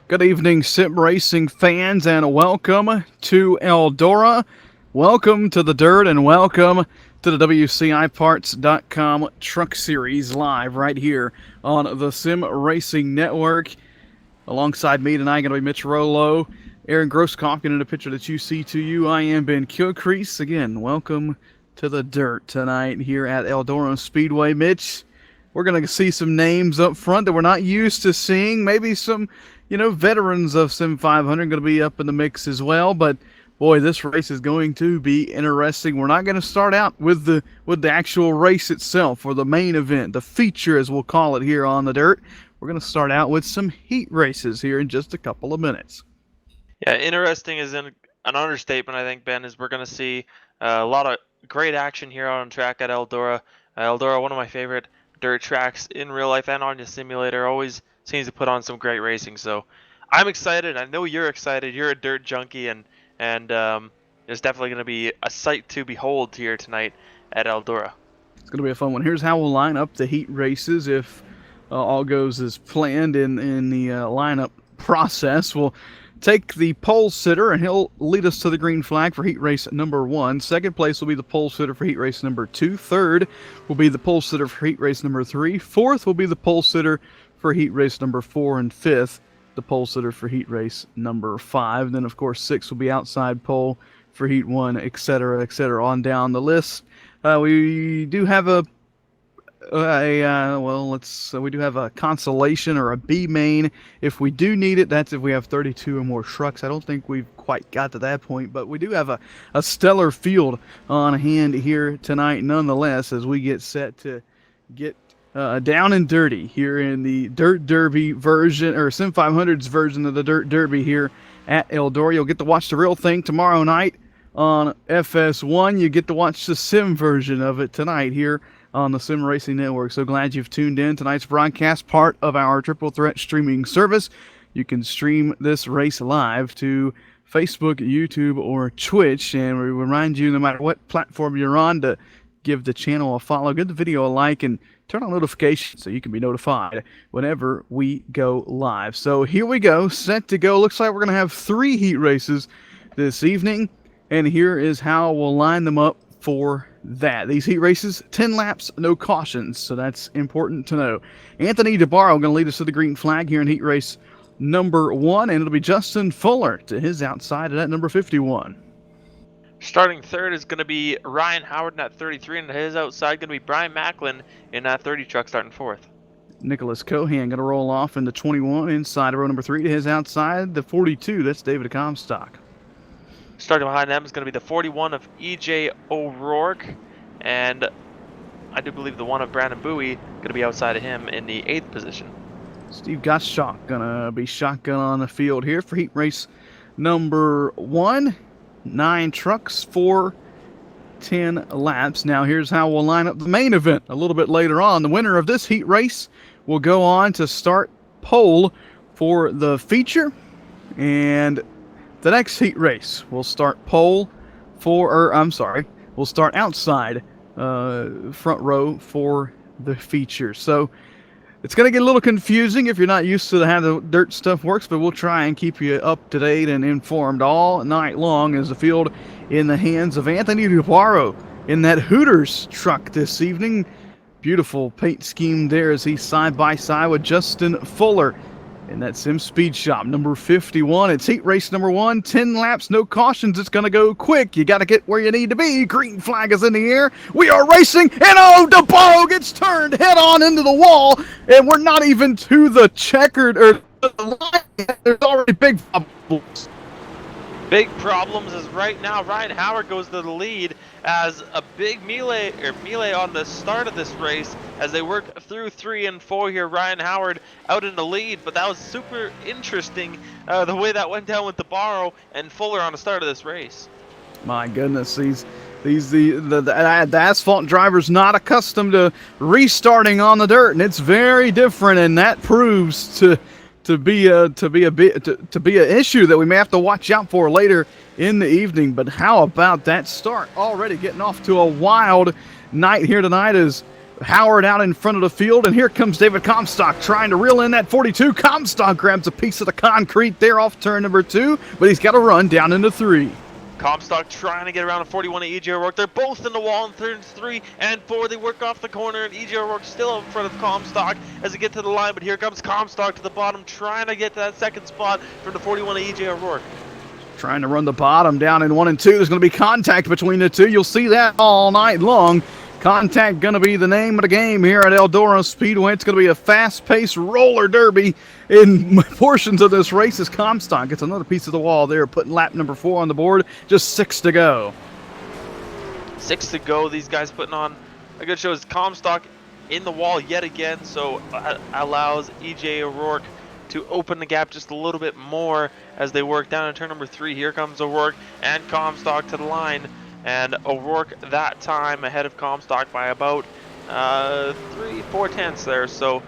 Good evening, sim racing fans, and welcome to Eldora. Welcome to the dirt, and welcome to the WCIparts.com Truck Series live right here on the Sim Racing Network. Alongside me tonight, going to be Mitch Rollo, Aaron Grosskopf, in a picture that you see to you. I am Ben Kilcrease. Again, welcome to the dirt tonight here at Eldora Speedway. Mitch, we're going to see some names up front that we're not used to seeing. Maybe some, veterans of Sim500 going to be up in the mix as well. But boy, this race is going to be interesting. We're not going to start out with the actual race itself, or the main event, the feature as we'll call it here on the dirt. We're going to start out with some heat races here in just a couple of minutes. Yeah, interesting is an understatement, I think, Ben, is we're going to see a lot of great action here on track at Eldora. Eldora, one of my favorite dirt tracks in real life and on the simulator, always seems to put on some great racing. So I'm excited. I know you're excited. You're a dirt junkie, and there's definitely going to be a sight to behold here tonight at Eldora. It's going to be a fun one. Here's how we'll line up the heat races if all goes as planned in the lineup process. We'll take the pole sitter, and he'll lead us to the green flag for heat race number 1. Second place will be the pole sitter for heat race number 2. Third will be the pole sitter for heat race number 3. Fourth will be the pole sitter for heat race number 4. And fifth, the pole sitter for heat race number 5. Then, of course, 6 will be outside pole for heat 1, etc., on down the list. We do have we do have a consolation or a B main if we do need it. That's if we have 32 or more trucks. I don't think we've quite got to that point, but we do have a stellar field on hand here tonight nonetheless, as we get set to get down and dirty here in the Dirt Derby version, or Sim500's version of the Dirt Derby here at Eldora. You'll get to watch the real thing tomorrow night on FS1. You get to watch the sim version of it tonight here on the Sim Racing Network. So glad you've tuned in. Tonight's broadcast, part of our Triple Threat streaming service. You can stream this race live to Facebook, YouTube, or Twitch. And we remind you, no matter what platform you're on, to give the channel a follow, give the video a like, and turn on notifications so you can be notified whenever we go live. So here we go, set to go. Looks like we're going to have 3 heat races this evening. And here is how we'll line them up for that. These heat races, 10 laps, no cautions, so that's important to know. Anthony DeBarro going to lead us to the green flag here in heat race number 1, and it'll be Justin Fuller to his outside at number 51. Starting third is going to be Ryan Howard in that 33, and his outside going to be Brian Macklin in that 30 truck starting fourth. Nicholas Cohan going to roll off in the 21 inside row number 3 to his outside, the 42. That's David Comstock. Starting behind them is going to be the 41 of E.J. O'Rourke, and I do believe the 1 of Brandon Bowie going to be outside of him in the 8th position. Steve Gottschalk going to be shotgun on the field here for heat race number 1. 9 trucks for 10 laps. Now here's how we'll line up the main event a little bit later on. The winner of this heat race will go on to start pole for the feature, and the next heat race will start pole we'll start outside front row for the feature. So it's going to get a little confusing if you're not used to how the dirt stuff works, but we'll try and keep you up to date and informed all night long as the field in the hands of Anthony DeBarro in that Hooters truck this evening. Beautiful paint scheme there as he's side by side with Justin Fuller in that Sim Speed Shop number 51. It's heat race number 1, 10 laps, no cautions. It's going to go quick. You got to get where you need to be. Green flag is in the air. We are racing, and DeBarro gets turned head on into the wall, and we're not even to the checkered or the line. There's already big problems. Big problems is right now Ryan Howard goes to the lead as a big melee on the start of this race as they work through 3 and 4 here. Ryan Howard out in the lead, but that was super interesting the way that went down with DeBarro and Fuller on the start of this race. My goodness, the asphalt driver's not accustomed to restarting on the dirt, and it's very different, and that proves to be an issue that we may have to watch out for later in the evening. But how about that start? Already getting off to a wild night here tonight as Howard out in front of the field, and here comes David Comstock trying to reel in that 42. Comstock grabs a piece of the concrete there off turn number 2, but he's got to run down into 3. Comstock trying to get around a 41 at EJ O'Rourke. They're both in the wall in turns 3 and 4. They work off the corner, and EJ O'Rourke still out in front of Comstock as they get to the line. But here comes Comstock to the bottom, trying to get to that second spot from the 41 at EJ O'Rourke. Trying to run the bottom down in 1 and 2. There's going to be contact between the two. You'll see that all night long. Contact going to be the name of the game here at Eldora Speedway. It's going to be a fast-paced roller derby in portions of this race as Comstock gets another piece of the wall there, putting lap number 4 on the board. Just 6 to go. 6 to go. These guys putting on a good show. As Comstock in the wall yet again, so allows EJ O'Rourke to open the gap just a little bit more as they work down in turn number 3. Here comes O'Rourke and Comstock to the line. And O'Rourke that time ahead of Comstock by about 3-4 tenths there. So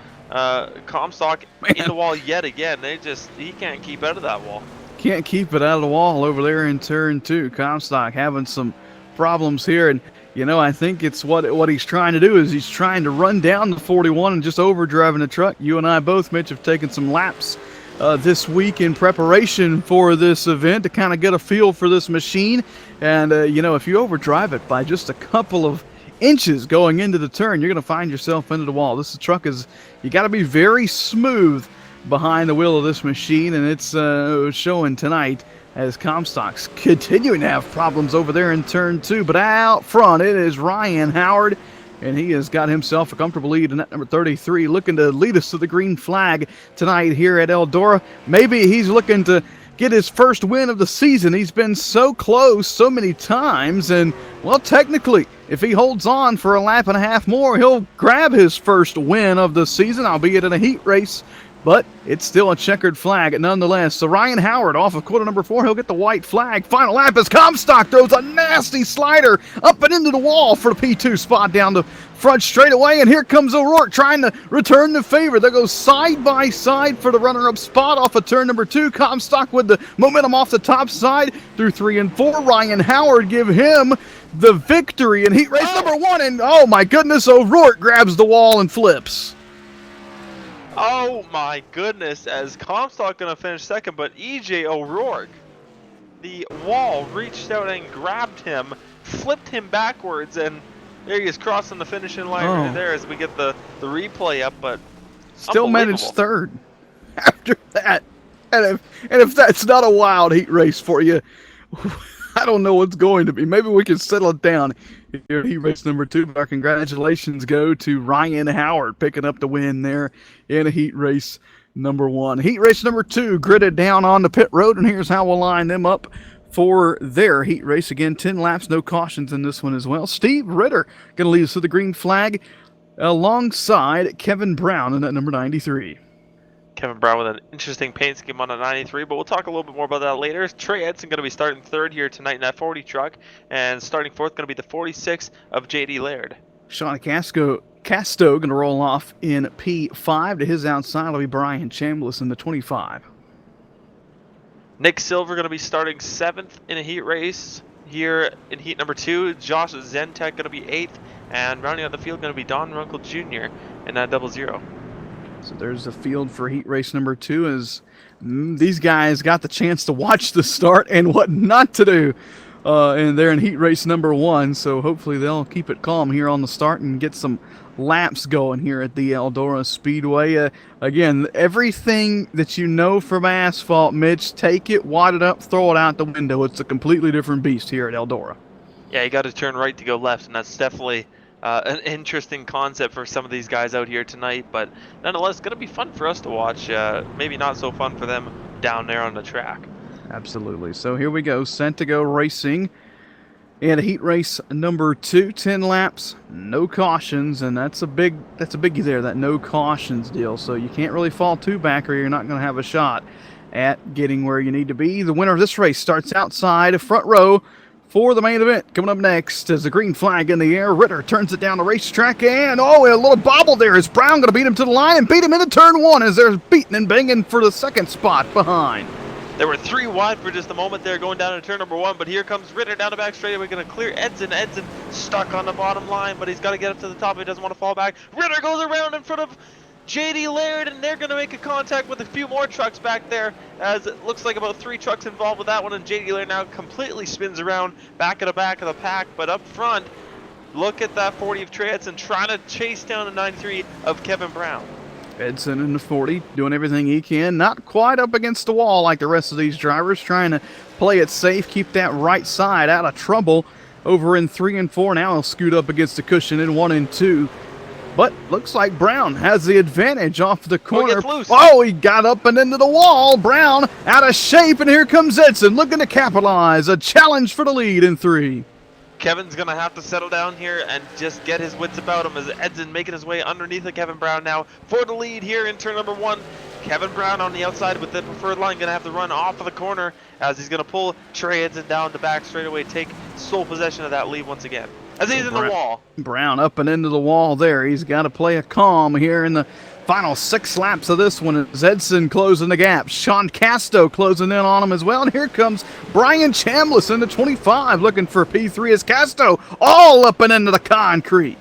Comstock in the wall yet again. He can't keep out of that wall. Can't keep it out of the wall over there in turn 2. Comstock having some problems here, and I think it's what he's trying to do is he's trying to run down the 41 and just overdriving the truck. You and I both, Mitch, have taken some laps this week in preparation for this event to kind of get a feel for this machine. And, if you overdrive it by just a couple of inches going into the turn, you're going to find yourself into the wall. This truck you got to be very smooth behind the wheel of this machine, and it's showing tonight as Comstock's continuing to have problems over there in turn 2. But out front, it is Ryan Howard, and he has got himself a comfortable lead in that number 33, looking to lead us to the green flag tonight here at Eldora. Maybe he's looking to get his first win of the season. He's been so close so many times, and, well, technically, if he holds on for a lap and a half more, he'll grab his first win of the season, albeit in a heat race. But it's still a checkered flag nonetheless. So Ryan Howard off of quarter number 4. He'll get the white flag. Final lap as Comstock throws a nasty slider up and into the wall for the P2 spot down the front straightaway. And here comes O'Rourke trying to return the favor. They go side by side for the runner-up spot off of turn number 2. Comstock with the momentum off the top side through 3 and 4. Ryan Howard give him the victory in heat race number 1. And oh my goodness, O'Rourke grabs the wall and flips. Oh my goodness, as Comstock gonna finish second, but EJ O'Rourke, the wall reached out and grabbed him, flipped him backwards, and there he is crossing the finishing line right there as we get the replay up, but still managed third after that. And if that's not a wild heat race for you, I don't know what's going to be. Maybe we can settle it down here. Heat race number 2. Our congratulations go to Ryan Howard picking up the win there in heat race number 1. Heat race number 2 gridded down on the pit road, and here's how we'll line them up for their heat race. Again, 10 laps, no cautions in this one as well. Steve Ritter going to lead us to the green flag alongside Kevin Brown in that number 93. Kevin Brown with an interesting paint scheme on a 93, but we'll talk a little bit more about that later. Trey Edson going to be starting third here tonight in that 40 truck, and starting fourth going to be the 46 of JD Laird. Sean Casto going to roll off in P5. To his outside will be Brian Chambliss in the 25. Nick Silver going to be starting 7th in a heat race here in heat number 2. Josh Zentek going to be 8th, and rounding out the field going to be Don Runkle Jr. in that 00. So there's the field for heat race number 2 as these guys got the chance to watch the start and what not to do. And they're in heat race number 1, so hopefully they'll keep it calm here on the start and get some laps going here at the Eldora Speedway. Again, everything that you know from asphalt, Mitch, take it, wad it up, throw it out the window. It's a completely different beast here at Eldora. Yeah, you got to turn right to go left, and that's definitely an interesting concept for some of these guys out here tonight, but nonetheless, going to be fun for us to watch. Maybe not so fun for them down there on the track. Absolutely. So here we go, sent to go racing in heat race number 2. 10 laps, no cautions, and that's a biggie there, that no cautions deal. So you can't really fall too back, or you're not going to have a shot at getting where you need to be. The winner of this race starts outside front row for the main event. Coming up next is the green flag in the air. Ritter turns it down the racetrack, and a little bobble there. Is Brown going to beat him to the line and beat him into turn 1 as they're beating and banging for the second spot behind? They were 3 wide for just a moment there going down to turn number 1, but here comes Ritter down the back straight. We're going to clear Edson. Edson stuck on the bottom line, but he's got to get up to the top. He doesn't want to fall back. Ritter goes around in front of JD Laird, and they're going to make a contact with a few more trucks back there, as it looks like about 3 trucks involved with that one, and JD Laird now completely spins around back of the pack, but up front, look at that 40 of Trey Edson trying to chase down the 93 of Kevin Brown. Edson in the 40, doing everything he can, not quite up against the wall like the rest of these drivers, trying to play it safe, keep that right side out of trouble. Over in 3 and 4 now, he'll scoot up against the cushion in 1 and 2. But looks like Brown has the advantage off the corner. Oh, he got up and into the wall. Brown out of shape, and here comes Edson looking to capitalize. A challenge for the lead in 3. Kevin's going to have to settle down here and just get his wits about him as Edson making his way underneath of Kevin Brown now for the lead here in turn number 1. Kevin Brown on the outside with the preferred line, going to have to run off of the corner as he's going to pull Trey Edson down the back straightaway, take sole possession of that lead once again. As he's in the wall. Brown up and into the wall there. He's got to play a calm here in the final 6 laps of this one. It's Edson closing the gap. Sean Casto closing in on him as well. And here comes Brian Chambliss in the 25 looking for P3 as Casto all up and into the concrete.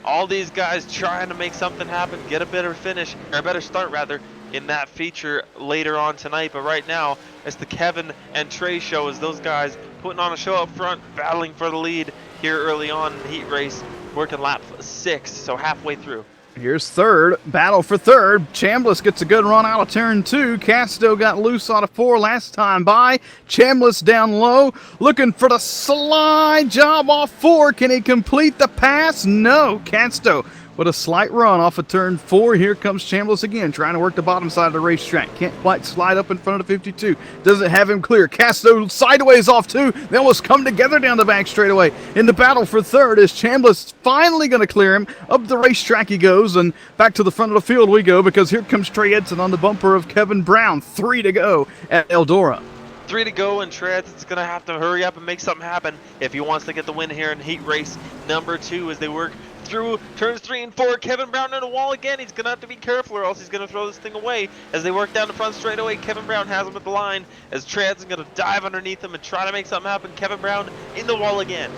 All these guys trying to make something happen, get a better finish, or a better start rather, in that feature later on tonight. But right now, it's the Kevin and Trey show as those guys putting on a show up front, battling for the lead here early on in the heat race, working lap 6, so halfway through. Here's third, battle for third. Chambliss gets a good run out of turn 2. Casto got loose out of 4 last time by. Chambliss down low, looking for the slide job off 4. Can he complete the pass? No, Casto with a slight run off of turn 4. Here comes Chambliss again, trying to work the bottom side of the racetrack. Can't quite slide up in front of the 52. Doesn't have him clear. Casto sideways off 2. They almost come together down the back straightaway. In the battle for third is Chambliss finally going to clear him. Up the racetrack he goes, and back to the front of the field we go, because here comes Trey Edson on the bumper of Kevin Brown. 3 to go at Eldora. 3 to go, and Trey Edson's going to have to hurry up and make something happen if he wants to get the win here in heat race number 2 as they work through turns 3 and 4. Kevin Brown on the wall again. He's going to have to be careful or else he's going to throw this thing away as they work down the front straightaway. Kevin Brown has him at the line as Trey Edson's going to dive underneath him and try to make something happen. Kevin Brown in the wall again.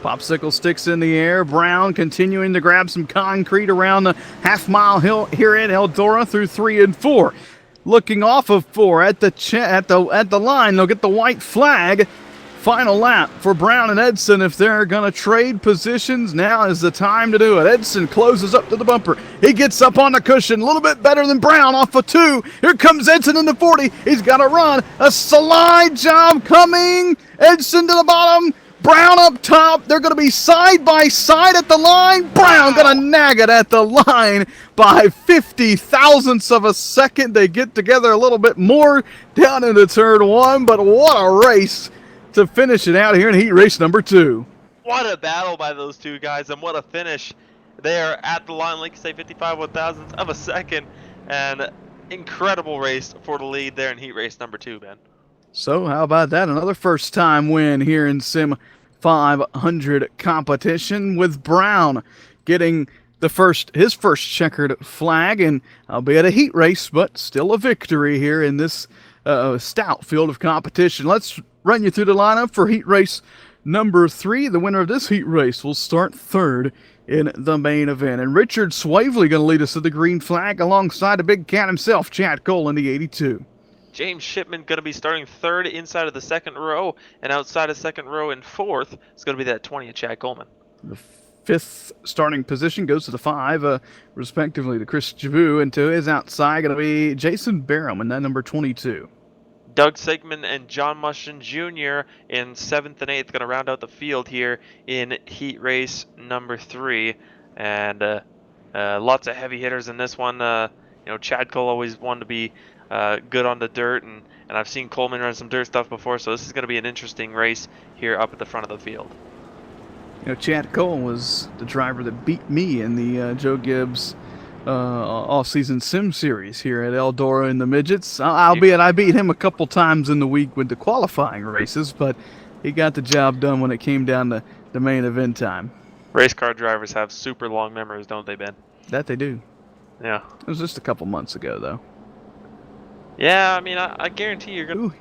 Popsicle sticks in the air. Brown continuing to grab some concrete around the half-mile hill here at Eldora through 3 and 4. Looking off of 4 at the line. They'll get the white flag. Final lap for Brown and Edson. If they're going to trade positions, now is the time to do it. Edson closes up to the bumper. He gets up on the cushion. A little bit better than Brown off of 2. Here comes Edson in the 40. He's got to run. A slide job coming. Edson to the bottom. Brown up top. They're going to be side by side at the line. Brown going to nag it at the line by 50 thousandths of a second. They get together a little bit more down into turn 1, but what a race to finish it out here in heat race number 2. What a battle by those two guys, and what a finish. They are at the line, like you say, 55 1,000ths of a second, and incredible race for the lead there in heat race number 2, Ben. So how about that? Another first time win here in Sim 500 competition, with Brown getting his first checkered flag, and albeit a heat race, but still a victory here in this stout field of competition. Let's run you through the lineup for heat race number 3. The winner of this heat race will start third in the main event. And Richard Swavely going to lead us to the green flag alongside the big cat himself, Chad Cole, in the 82. James Shipman going to be starting third inside of the second row, and outside of second row in fourth is going to be that 20 of Chad Coleman. The 5th starting position goes to the 5, respectively to Chris Jabu, and to his outside going to be Jason Barham in that number 22. Doug Sigmund and John Mushin Jr. in 7th and 8th going to round out the field here in heat race number 3. And lots of heavy hitters in this one. Chad Cole always wanted to be good on the dirt, and I've seen Coleman run some dirt stuff before, so this is going to be an interesting race here up at the front of the field. Chad Cole was the driver that beat me in the Joe Gibbs all-season sim series here at Eldora in the midgets. Albeit I beat him a couple times in the week with the qualifying races, but he got the job done when it came down to the main event time. Race car drivers have super long memories, don't they, Ben? That they do. Yeah. It was just a couple months ago, though. Yeah, I mean, I guarantee you're gonna. Ooh,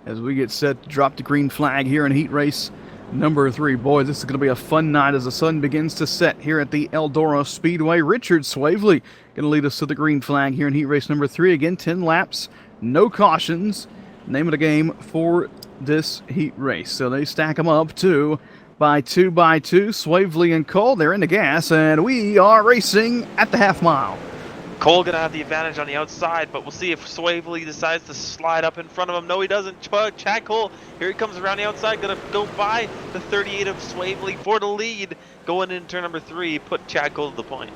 as we get set to drop the green flag here in heat race number 3. Boy, this is going to be a fun night as the sun begins to set here at the Eldora Speedway. Richard Swavely going to lead us to the green flag here in heat race number 3. Again, 10 laps, no cautions. Name of the game for this heat race. So they stack them up two by two. Swavely and Cole, they're in the gas, and we are racing at the half mile. Cole gonna have the advantage on the outside, but we'll see if Swavely decides to slide up in front of him. No, he doesn't. Chad Cole, here he comes around the outside, gonna go by the 38 of Swavely for the lead. Going into turn number 3, put Chad Cole to the point.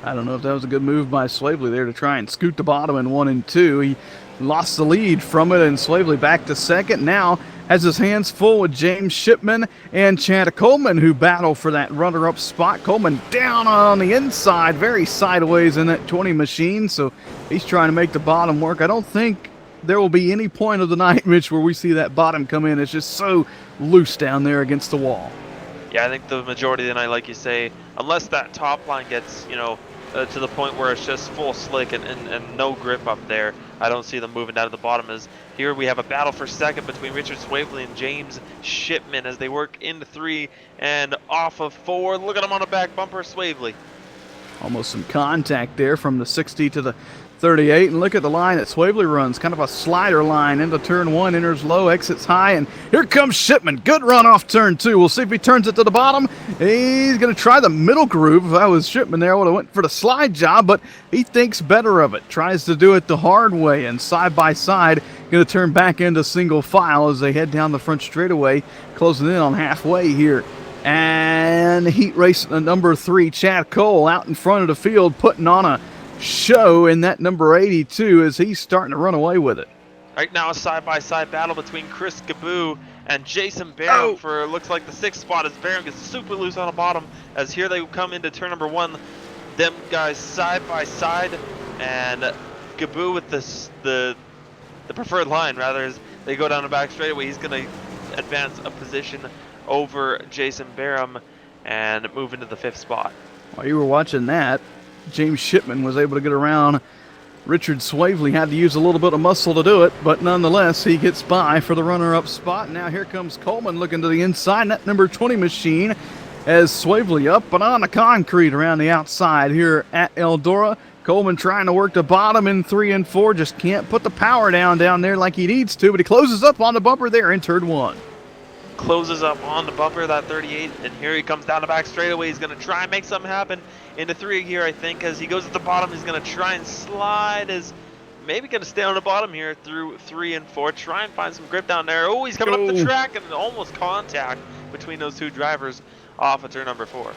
I don't know if that was a good move by Swavely there to try and scoot the bottom in 1 and 2. He lost the lead from it, and Swavely back to second. Now has his hands full with James Shipman and Chad Coleman, who battle for that runner-up spot. Coleman down on the inside, very sideways in that 20 machine, so he's trying to make the bottom work. I don't think there will be any point of the night, Mitch, where we see that bottom come in. It's just so loose down there against the wall. Yeah, I think the majority of the night, like you say, unless that top line gets, to the point where it's just full slick and no grip up there, I don't see them moving down to the bottom. As here we have a battle for second between Richard Swavely and James Shipman as they work into 3 and off of 4. Look at him on the back bumper, Swavely. Almost some contact there from the 60 to the 38, and look at the line that Swavely runs, kind of a slider line into turn 1, enters low, exits high, and here comes Shipman. Good run off turn 2. We'll see if he turns it to the bottom. He's going to try the middle groove. If I was Shipman there, I would have went for the slide job, but he thinks better of it. Tries to do it the hard way, and side by side, going to turn back into single file as they head down the front straightaway, closing in on halfway here. And heat race number 3, Chad Cole out in front of the field, putting on a show in that number 82 as he's starting to run away with it. Right now, a side-by-side battle between Chris Gaboo and Jason Barham for looks like the 6th spot as Barham gets super loose on the bottom as here they come into turn number 1. Them guys side by side, and Gaboo with the preferred line rather as they go down the back straightaway. He's going to advance a position over Jason Barham and move into the 5th spot. While you were watching that, James Shipman was able to get around Richard Swavely. Had to use a little bit of muscle to do it, but nonetheless, he gets by for the runner-up spot. Now here comes Coleman looking to the inside. That number 20 machine as Swavely up and on the concrete around the outside here at Eldora. Coleman trying to work the bottom in 3 and 4. Just can't put the power down there like he needs to, but he closes up on the bumper there in turn 1. Closes up on the bumper, that 38, and here he comes down the back straightaway. He's going to try and make something happen into 3 here, I think. As he goes at the bottom, he's going to try and slide, as maybe going to stay on the bottom here through 3 and 4. Try and find some grip down there. Oh, he's coming up the track, and almost contact between those 2 drivers off of turn number 4.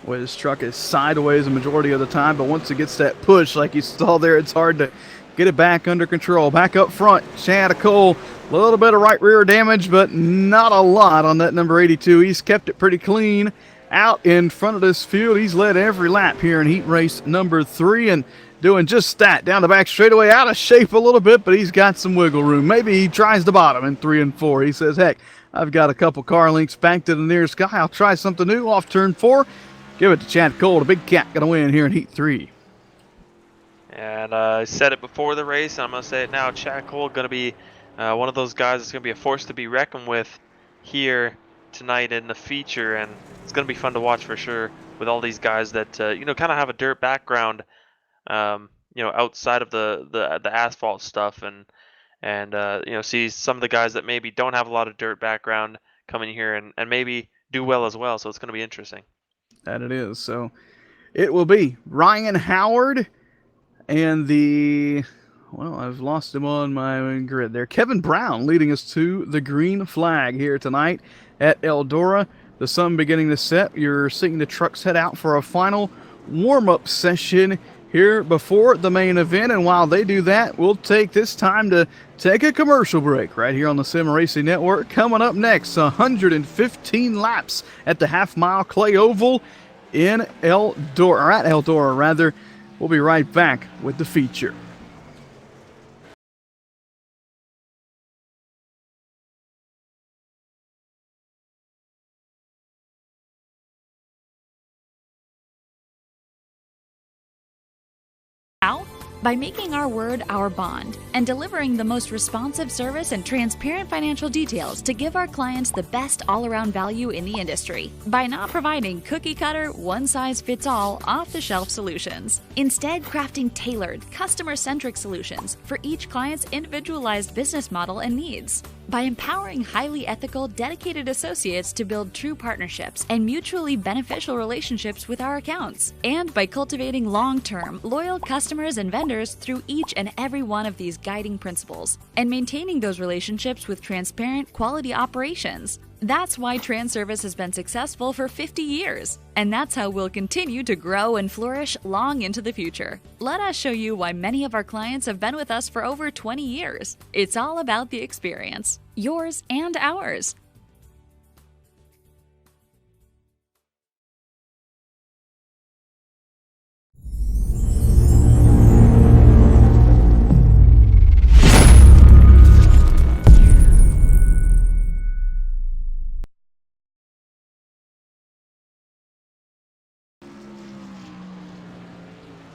Well, his truck is sideways the majority of the time, but once it gets that push, like you saw there, it's hard to get it back under control. Back up front, Chad Cole. A little bit of right rear damage, but not a lot on that number 82. He's kept it pretty clean out in front of this field. He's led every lap here in heat race number 3 and doing just that. Down the back straightaway, out of shape a little bit, but he's got some wiggle room. Maybe he tries the bottom in 3 and 4. He says, heck, I've got a couple car links back to the nearest guy. I'll try something new off turn 4. Give it to Chad Cole. The big cat going to win here in heat 3. And I said it before the race, and I'm going to say it now. Chad Cole going to be one of those guys that's going to be a force to be reckoned with here tonight in the feature, and it's going to be fun to watch for sure with all these guys that kind of have a dirt background, outside of the asphalt stuff, and see some of the guys that maybe don't have a lot of dirt background coming here and maybe do well as well. So it's going to be interesting. That it is. So it will be Ryan Howard and I've lost him on my grid there. Kevin Brown leading us to the green flag here tonight at Eldora. The sun beginning to set. You're seeing the trucks head out for a final warm-up session here before the main event. And while they do that, we'll take this time to take a commercial break right here on the Sim Racing Network. Coming up next, 115 laps at the half-mile clay oval in Eldora, or at Eldora rather. We'll be right back with the feature. Now, By making our word our bond and delivering the most responsive service and transparent financial details to give our clients the best all-around value in the industry. By not providing cookie-cutter, one-size-fits-all, off-the-shelf solutions. Instead, crafting tailored, customer-centric solutions for each client's individualized business model and needs. By empowering highly ethical, dedicated associates to build true partnerships and mutually beneficial relationships with our accounts. And by cultivating long-term, loyal customers and vendors through each and every one of these guiding principles, and maintaining those relationships with transparent, quality operations. That's why TransService has been successful for 50 years, and that's how we'll continue to grow and flourish long into the future. Let us show you why many of our clients have been with us for over 20 years. It's all about the experience, yours and ours.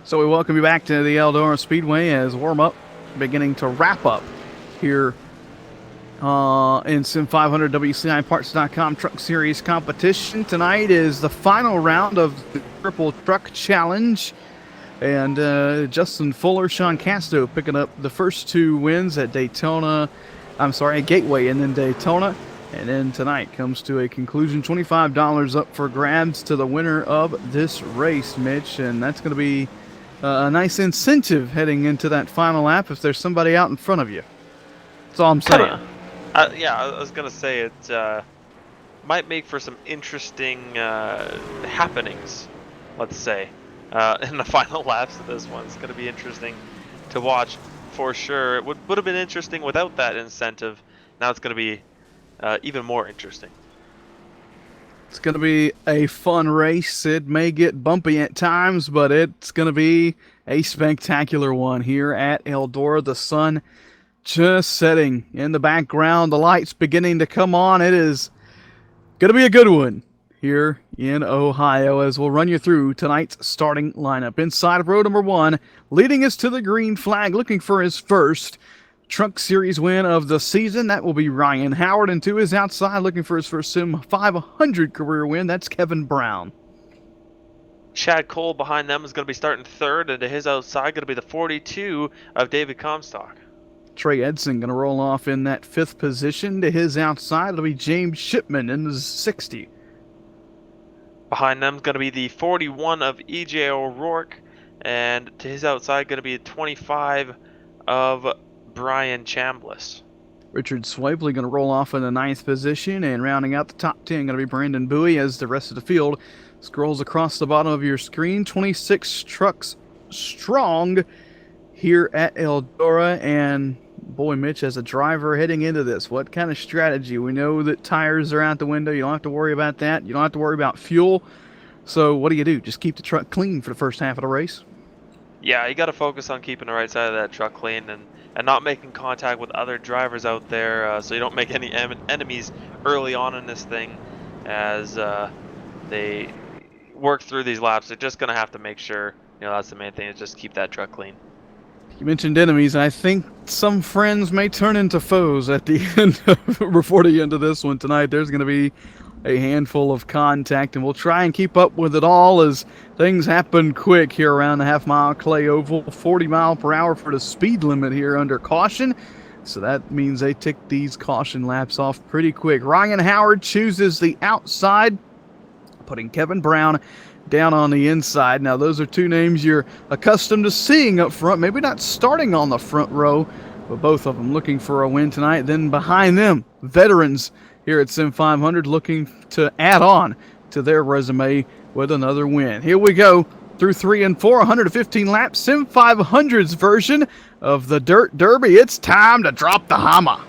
So we welcome you back to the Eldora Speedway as warm-up beginning to wrap up here in Sim500 WCI Parts.com Truck Series competition. Tonight is the final round of the Triple Truck Challenge. And Justin Fuller, Sean Casto picking up the first two wins at Gateway and then Daytona. And then tonight comes to a conclusion. $25 up for grabs to the winner of this race, Mitch. And that's going to be a nice incentive heading into that final lap if there's somebody out in front of you. That's all I'm saying. Yeah, I was going to say it might make for some interesting happenings, let's say, in the final laps of this one. It's going to be interesting to watch for sure. It would have been interesting without that incentive. Now it's going to be even more interesting. It's going to be a fun race. It may get bumpy at times, but it's going to be a spectacular one here at Eldora. The sun just setting in the background. The lights beginning to come on. It is going to be a good one here in Ohio as we'll run you through tonight's starting lineup. Inside of row number one, leading us to the green flag, looking for his first Truck Series win of the season. That will be Ryan Howard. And to his outside, looking for his first Sim500 career win, that's Kevin Brown. Chad Cole behind them is going to be starting third, and to his outside going to be the 42 of David Comstock. Trey Edson going to roll off in that fifth position. To his outside, it'll be James Shipman in the 60. Behind them is going to be the 41 of EJ O'Rourke, and to his outside going to be the 25 of Brian Chambliss. Richard Swavely going to roll off in the ninth position, and rounding out the top 10 going to be Brandon Bowie as the rest of the field scrolls across the bottom of your screen. 26 trucks strong here at Eldora, and boy, Mitch, as a driver heading into this, what kind of strategy? We know that tires are out the window. You don't have to worry about that. You don't have to worry about fuel. So what do? Just keep the truck clean for the first half of the race? Yeah, you got to focus on keeping the right side of that truck clean and not making contact with other drivers out there, so you don't make any enemies early on in this thing as they work through these laps. They're just going to have to make sure, that's the main thing, is just keep that truck clean. You mentioned enemies, and I think some friends may turn into foes at the end before the end of this one tonight. There's going to be a handful of contact, and we'll try and keep up with it all as things happen quick here around the half-mile clay oval. 40 mile per hour for the speed limit here under caution, so that means they tick these caution laps off pretty quick. Ryan Howard chooses the outside, putting Kevin Brown down on the inside. Now, those are two names you're accustomed to seeing up front, maybe not starting on the front row, but both of them looking for a win tonight. Then behind them, veterans here at Sim500 looking to add on to their resume with another win. Here we go through 3 and 4, 115 laps, Sim500's version of the Dirt Derby. It's time to drop the hammer.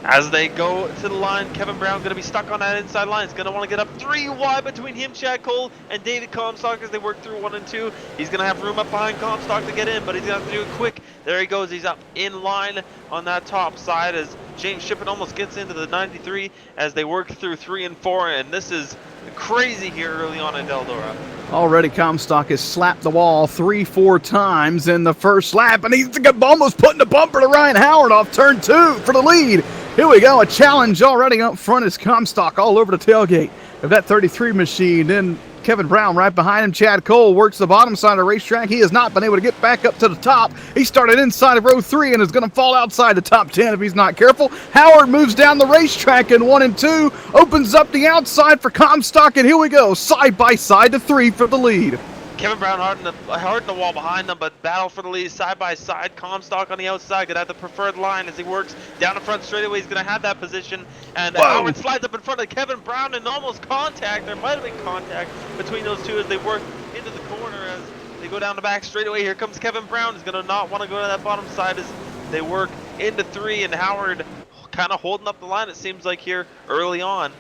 As they go to the line, Kevin Brown going to be stuck on that inside line. He's going to want to get up 3 wide between him, Chad Cole, and David Comstock as they work through 1 and 2. He's going to have room up behind Comstock to get in, but he's going to have to do it quick. There he goes. He's up in line on that top side as James Shippen almost gets into the 93 as they work through 3 and 4, and this is crazy here early on in Eldora. Already Comstock has slapped the wall 3-4 times in the first lap, and he's almost putting the bumper to Ryan Howard off turn 2 for the lead. Here we go, a challenge already up front is Comstock all over the tailgate of that 33 machine. Then Kevin Brown right behind him. Chad Cole works the bottom side of the racetrack. He has not been able to get back up to the top. He started inside of row 3 and is going to fall outside the top 10 if he's not careful. Howard moves down the racetrack in 1 and 2, opens up the outside for Comstock, and here we go, side by side to 3 for the lead. Kevin Brown hard in the wall behind them, but battle for the lead side by side. Comstock on the outside, gonna have the preferred line as he works down the front straightaway. He's gonna have that position, and Howard slides up in front of Kevin Brown and almost contact. There might have been contact between those two as they work into the corner as they go down the back straightaway. Here comes Kevin Brown. He's gonna not want to go to that bottom side as they work into 3, and Howard kind of holding up the line, it seems like, here early on.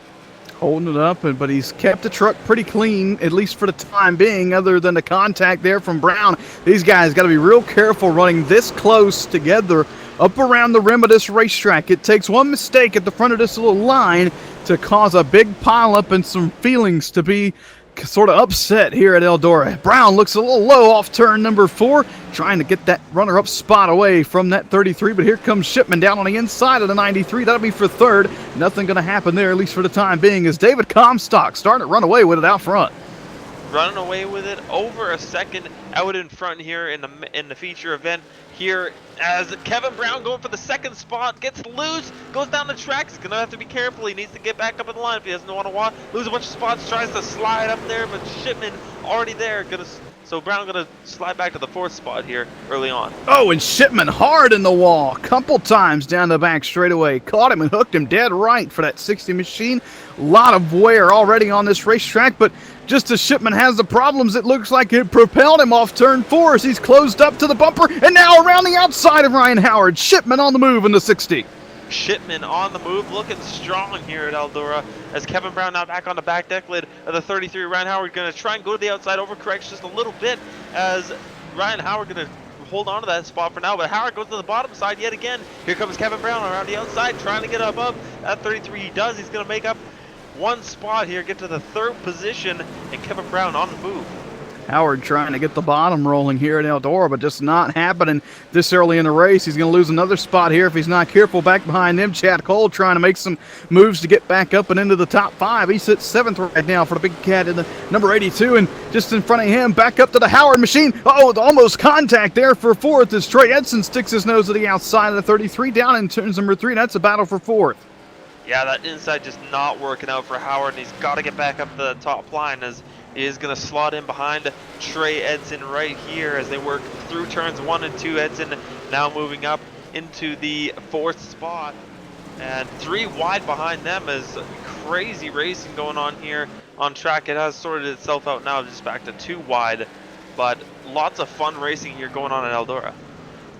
Holding it up, but he's kept the truck pretty clean, at least for the time being, other than the contact there from Brown. These guys got to be real careful running this close together up around the rim of this racetrack. It takes one mistake at the front of this little line to cause a big pileup and some feelings to be sort of upset here at Eldora. Brown looks a little low off turn number 4, trying to get that runner-up spot away from that 33, but here comes Shipman down on the inside of the 93. That'll be for 3rd. Nothing going to happen there, at least for the time being, as David Comstock starting to run away with it out front. Running away with it over a second out in front here in the feature event here as Kevin Brown going for the 2nd spot, gets loose, goes down the track. He's gonna have to be careful. He needs to get back up in the line if he doesn't want to lose a bunch of spots. Tries to slide up there, but Shipman already there. So Brown gonna slide back to the 4th spot here early on. Oh, and Shipman hard in the wall, couple times down the back straightaway. Caught him and hooked him dead right for that 60 machine. A lot of wear already on this racetrack, but just as Shipman has the problems, it looks like it propelled him off turn 4 as he's closed up to the bumper, and now around the outside of Ryan Howard. Shipman on the move in the 60. Shipman on the move, looking strong here at Eldora as Kevin Brown now back on the back deck lid of the 33. Ryan Howard going to try and go to the outside, overcorrects just a little bit as Ryan Howard going to hold on to that spot for now, but Howard goes to the bottom side yet again. Here comes Kevin Brown around the outside trying to get above that 33. He does. He's going to make up 1 spot here, get to the 3rd position, and Kevin Brown on the move. Howard trying to get the bottom rolling here at Eldora, but just not happening this early in the race. He's going to lose another spot here if he's not careful. Back behind him, Chad Cole trying to make some moves to get back up and into the top 5. He sits 7th right now for the big cat in the number 82, and just in front of him, back up to the Howard machine. Oh, almost contact there for 4th as Trey Edson sticks his nose to the outside of the 33 down in turns number 3. That's a battle for 4th. Yeah, that inside just not working out for Howard, and he's got to get back up the top line as he is going to slot in behind Trey Edson right here as they work through turns 1 and 2. Edson now moving up into the 4th spot, and 3 wide behind them as crazy racing going on here on track. It has sorted itself out now, just back to 2 wide, but lots of fun racing here going on at Eldora.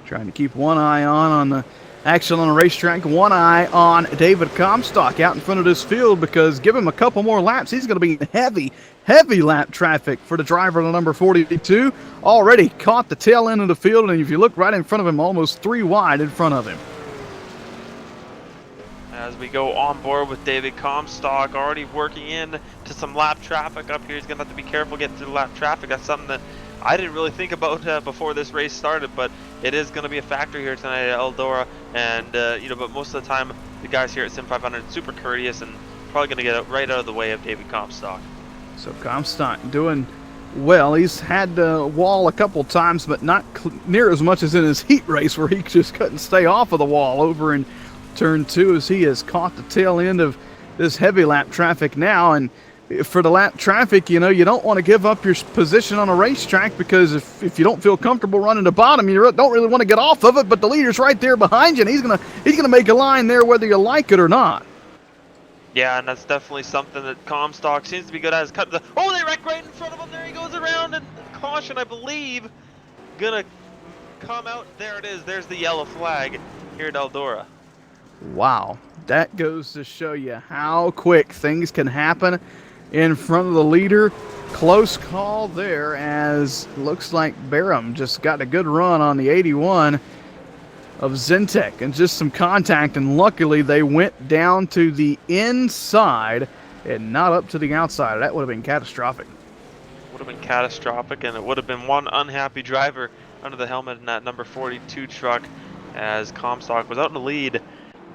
Trying to keep one eye on the action on the racetrack, one eye on David Comstock out in front of this field, because give him a couple more laps, he's going to be in heavy lap traffic for the driver of the number 42. Already caught the tail end of the field, and if you look right in front of him, almost 3 wide in front of him. As we go on board with David Comstock, already working in to some lap traffic up here. He's going to have to be careful getting through the lap traffic. That's something that I didn't really think about before this race started, but it is going to be a factor here tonight at Eldora. And but most of the time, the guys here at Sim500 super courteous and probably going to get right out of the way of David Comstock. So Comstock doing well. He's had the wall a couple times, but not near as much as in his heat race, where he just couldn't stay off of the wall over in turn 2, as he has caught the tail end of this heavy lap traffic now. And for the lap traffic, you don't want to give up your position on a racetrack, because if you don't feel comfortable running the bottom, you don't really want to get off of it. But the leader's right there behind you, and he's gonna make a line there whether you like it or not. Yeah, and that's definitely something that Comstock seems to be good at. They wreck right in front of him. There he goes around, and caution, I believe, gonna come out. There it is. There's the yellow flag here at Eldora. Wow, that goes to show you how quick things can happen in front of the leader. Close call there, as looks like Barham just got a good run on the 81 of Zentech and just some contact, and luckily they went down to the inside and not up to the outside. That would have been catastrophic. would have been catastrophic, and it would have been one unhappy driver under the helmet in that number 42 truck, as Comstock was out in the lead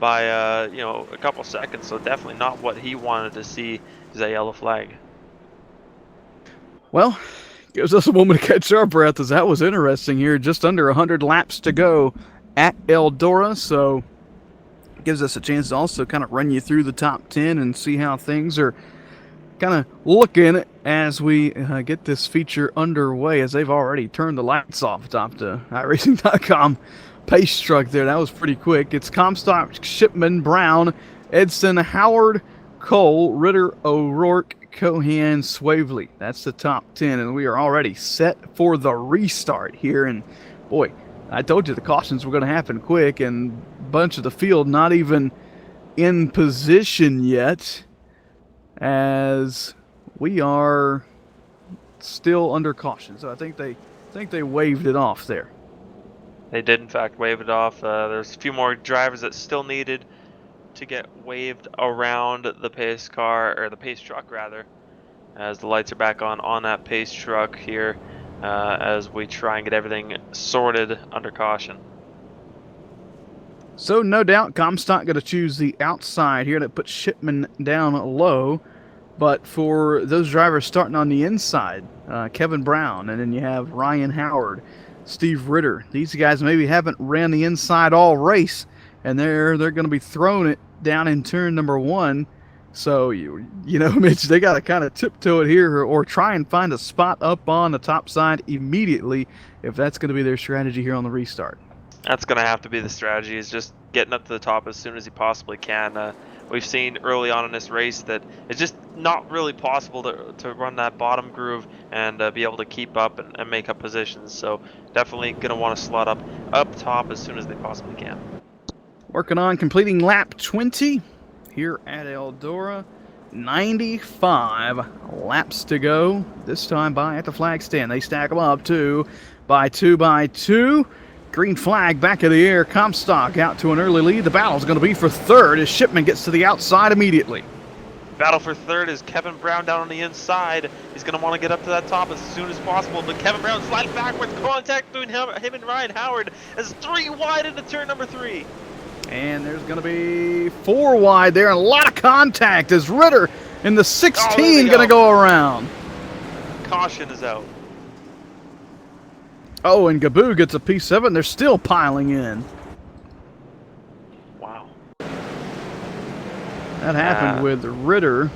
by a couple seconds. So definitely not what he wanted to see, is a yellow flag. Well, gives us a moment to catch our breath, as that was interesting here. Just under 100 laps to go at Eldora, so it gives us a chance to also kind of run you through the top 10 and see how things are kind of looking as we get this feature underway, as they've already turned the lights off atop the iRacing.com pace truck there. That was pretty quick. It's Comstock, Shipman, Brown, Edson, Howard, Cole, Ritter, O'Rourke, Cohan, Swavely. That's the top 10, and we are already set for the restart here. And boy, I told you the cautions were going to happen quick, and a bunch of the field not even in position yet, as we are still under caution. So I think they waved it off there. They did, in fact, wave it off. There's a few more drivers that still needed to get waved around the pace car, or the pace truck rather, as the lights are back on that pace truck here, as we try and get everything sorted under caution. So no doubt Comstock going to choose the outside here to put Shipman down low. But for those drivers starting on the inside, Kevin Brown, and then you have Ryan Howard, Steve Ritter. These guys maybe haven't ran the inside all race, and they're going to be throwing it down in turn number 1. So, you know, Mitch, they got to kind of tiptoe it here, or try and find a spot up on the top side immediately if that's going to be their strategy here on the restart. That's going to have to be the strategy, is just getting up to the top as soon as he possibly can. We've seen early on in this race that it's just not really possible to run that bottom groove and be able to keep up and make up positions. So definitely going to want to slot up top as soon as they possibly can. Working on completing lap 20 here at Eldora. 95 laps to go. This time at the flag stand. They stack them up 2 by 2 by 2. Green flag back of the air. Comstock out to an early lead. The battle's going to be for third as Shipman gets to the outside immediately. Battle for third is Kevin Brown down on the inside. He's going to want to get up to that top as soon as possible, but Kevin Brown slides backwards. Contact between him and Ryan Howard as 3 wide into turn number 3. And there's going to be 4 wide there, and a lot of contact as Ritter in the 16 going to go around. Caution is out. Oh, and Gaboo gets a P7. They're still piling in. Wow. That happened with Ritter.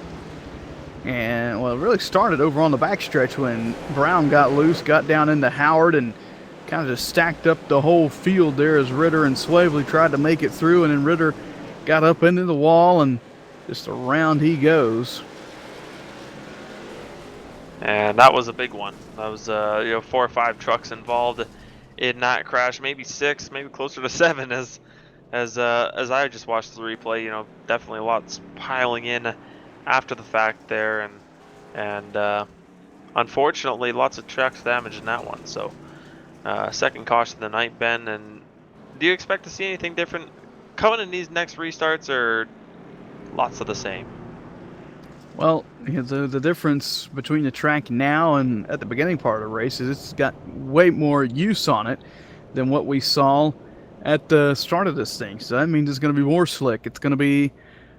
And, well, it really started over on the backstretch when Brown got loose, got down into Howard, and kind of just stacked up the whole field there as Ritter and Swavely tried to make it through. And then Ritter got up into the wall, and just around he goes. And that was a big one. That was 4 or 5 trucks involved in that crash, maybe 6, maybe closer to 7 as I just watched the replay. Definitely lots piling in after the fact there, and unfortunately lots of trucks damaged in that one. So second caution of the night, Ben. And do you expect to see anything different coming in these next restarts, or lots of the same? Well, the difference between the track now and at the beginning part of the race is it's got way more use on it than what we saw at the start of this thing. So that means it's going to be more slick. It's going to be,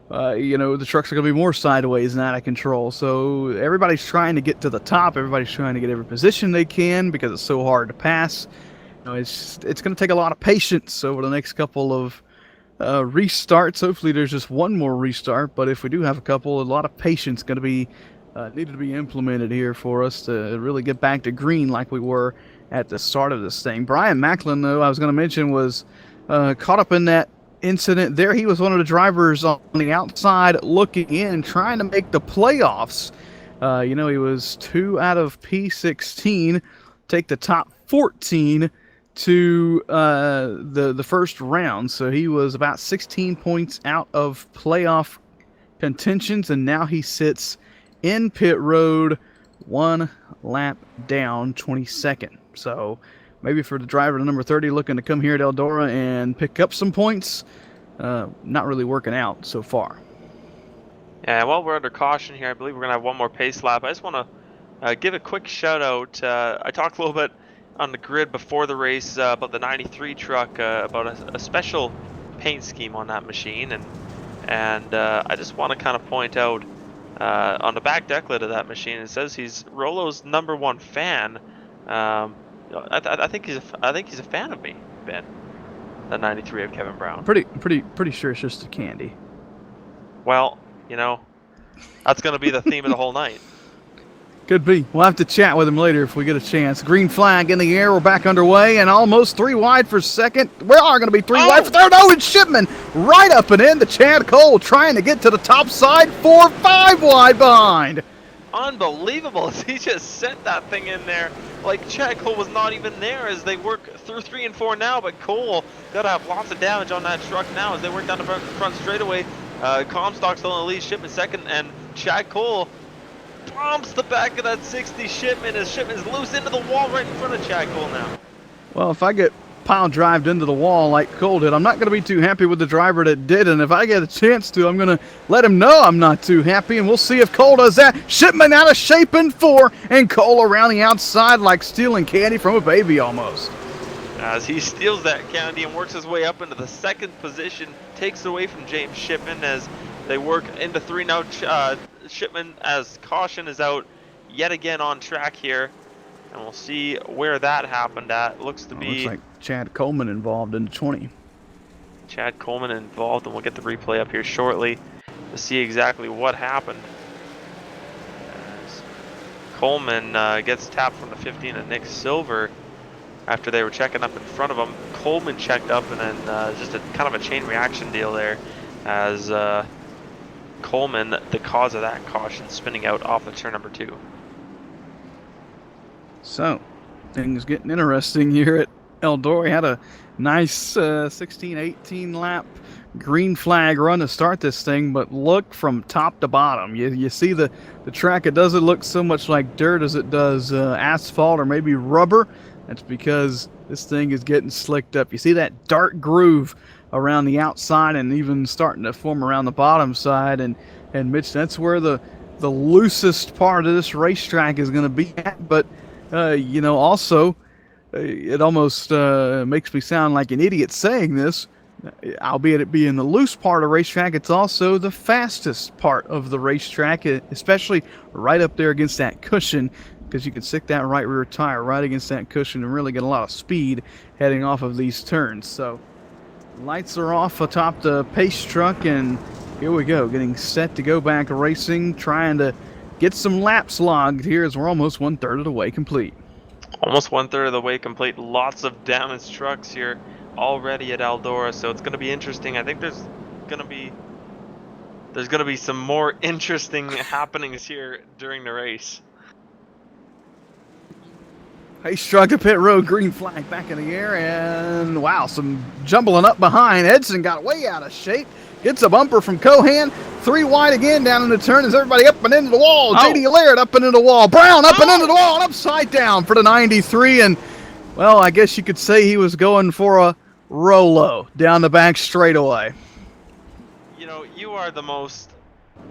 the trucks are going to be more sideways and out of control. So everybody's trying to get to the top. Everybody's trying to get every position they can because it's so hard to pass. It's going to take a lot of patience over the next couple of restarts. Hopefully there's just one more restart, but if we do have a couple, a lot of patience going to be needed to be implemented here for us to really get back to green like we were at the start of this thing. Brian Macklin, though, I was going to mention, was caught up in that incident there. He was one of the drivers on the outside looking in, trying to make the playoffs. He was 2 out of P16, take the top 14 to the first round. So he was about 16 points out of playoff contentions, and now he sits in pit road 1 lap down, 22nd. So maybe for the driver to number 30 looking to come here at Eldora and pick up some points, not really working out so far. Yeah, well, we're under caution here. I believe we're going to have one more pace lap. I just want to give a quick shout out. I talked a little bit on the grid before the race about the 93 truck, about a special paint scheme on that machine, and I just want to kind of point out on the back decklet of that machine, it says he's Rolo's #1 fan. I think he's a fan of me, Ben. The 93 of Kevin Brown. Pretty sure it's just a candy. Well, you know, that's going to be the theme of the whole night. Could be. We'll have to chat with him later if we get a chance. Green flag in the air. We're back underway and almost 3 wide for second. We are going to be 3 wide for third. Oh, it's Shipman right up and in. The Chad Cole trying to get to the top side. 4-5 wide behind. Unbelievable. He just sent that thing in there. Like Chad Cole was not even there as they work through 3 and 4 now. But Cole got to have lots of damage on that truck now as they work down the front straightaway. Comstock still in the lead. Shipman second. And Chad Cole bumps the back of that 60 Shipman as Shipman's loose into the wall right in front of Chad Cole now. Well, if I get pile drived into the wall like Cole did, I'm not going to be too happy with the driver that did, and if I get a chance to, I'm going to let him know I'm not too happy, and we'll see if Cole does that. Shipman out of shape in 4, and Cole around the outside like stealing candy from a baby almost. As he steals that candy and works his way up into the 2nd position, takes it away from James Shipman as they work into 3 now. Shipman, as caution, is out yet again on track here, and we'll see where that happened at. Looks to be looks like Chad Coleman involved in the 20. Chad Coleman involved, and we'll get the replay up here shortly to see exactly what happened. As Coleman gets tapped from the 15 of Nick Silver after they were checking up in front of him. Coleman checked up, and then just a kind of a chain reaction deal there as Coleman, the cause of that caution, spinning out off of turn number 2. So, things getting interesting here at Eldora. Had a nice 16-18 lap green flag run to start this thing, but look from top to bottom. You see the track, it doesn't look so much like dirt as it does asphalt or maybe rubber. That's because this thing is getting slicked up. You see that dark groove around the outside and even starting to form around the bottom side. And Mitch, that's where the loosest part of this racetrack is going to be at. But, you know, also, it almost makes me sound like an idiot saying this. Albeit it being the loose part of the racetrack, it's also the fastest part of the racetrack, especially right up there against that cushion, because you can stick that right rear tire right against that cushion and really get a lot of speed heading off of these turns. So lights are off atop the pace truck, and here we go, getting set to go back racing, trying to get some laps logged here as we're almost 1/3 of the way complete. Almost 1/3 of the way complete. Lots of damaged trucks here already at Eldora, so it's going to be interesting. I think there's going to be some more interesting happenings here during the race. Pace truck to pit road, green flag back in the air, and wow, some jumbling up behind. Edson got way out of shape. Gets a bumper from Cohan. 3 wide again down in the turn as everybody up and into the wall. JD Laird up and into the wall. Brown up and into the wall and upside down for the 93. And, well, I guess you could say he was going for a Rolo down the back straightaway. You know, you are the most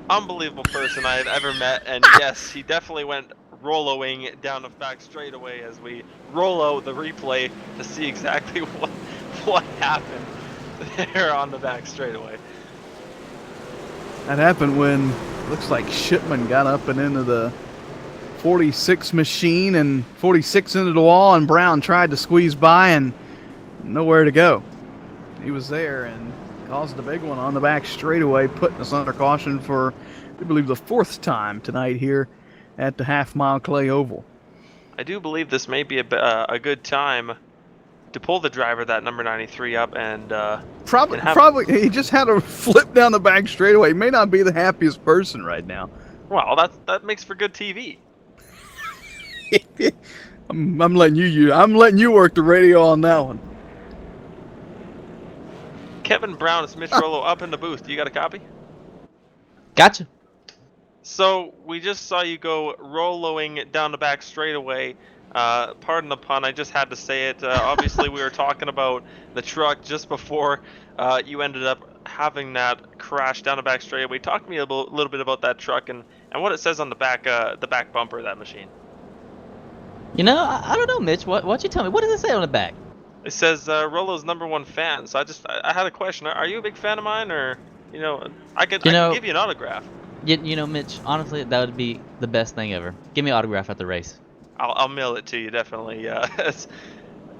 unbelievable person I have ever met. And, yes, he definitely went Roloing down the back straightaway as we Rolo the replay to see exactly what happened there on the back straightaway. That happened when looks like Shipman got up and into the 46 machine and 46 into the wall, and Brown tried to squeeze by and nowhere to go. He was there and caused a big one on the back straightaway, putting us under caution for, I believe, the 4th time tonight here at the half-mile clay oval. I do believe this may be a good time to pull the driver, that number 93, up and probably he just had a flip down the back straightaway. He may not be the happiest person right now. Well, that makes for good TV. I'm letting you work the radio on that one. Kevin Brown is Mitch Rolo up in the booth. You got a copy? Gotcha. So we just saw you go Roloing down the back straightaway. Pardon the pun, I just had to say it. Obviously, we were talking about the truck just before you ended up having that crash down the back straightaway. Talk to me a little bit about that truck and and what it says on the back bumper of that machine. You know, I don't know, Mitch. What you tell me? What does it say on the back? It says Rolo's #1 fan. So I had a question. Are you a big fan of mine, or I can give you an autograph. You know, Mitch. Honestly, that would be the best thing ever. Give me an autograph at the race. I'll mail it to you definitely.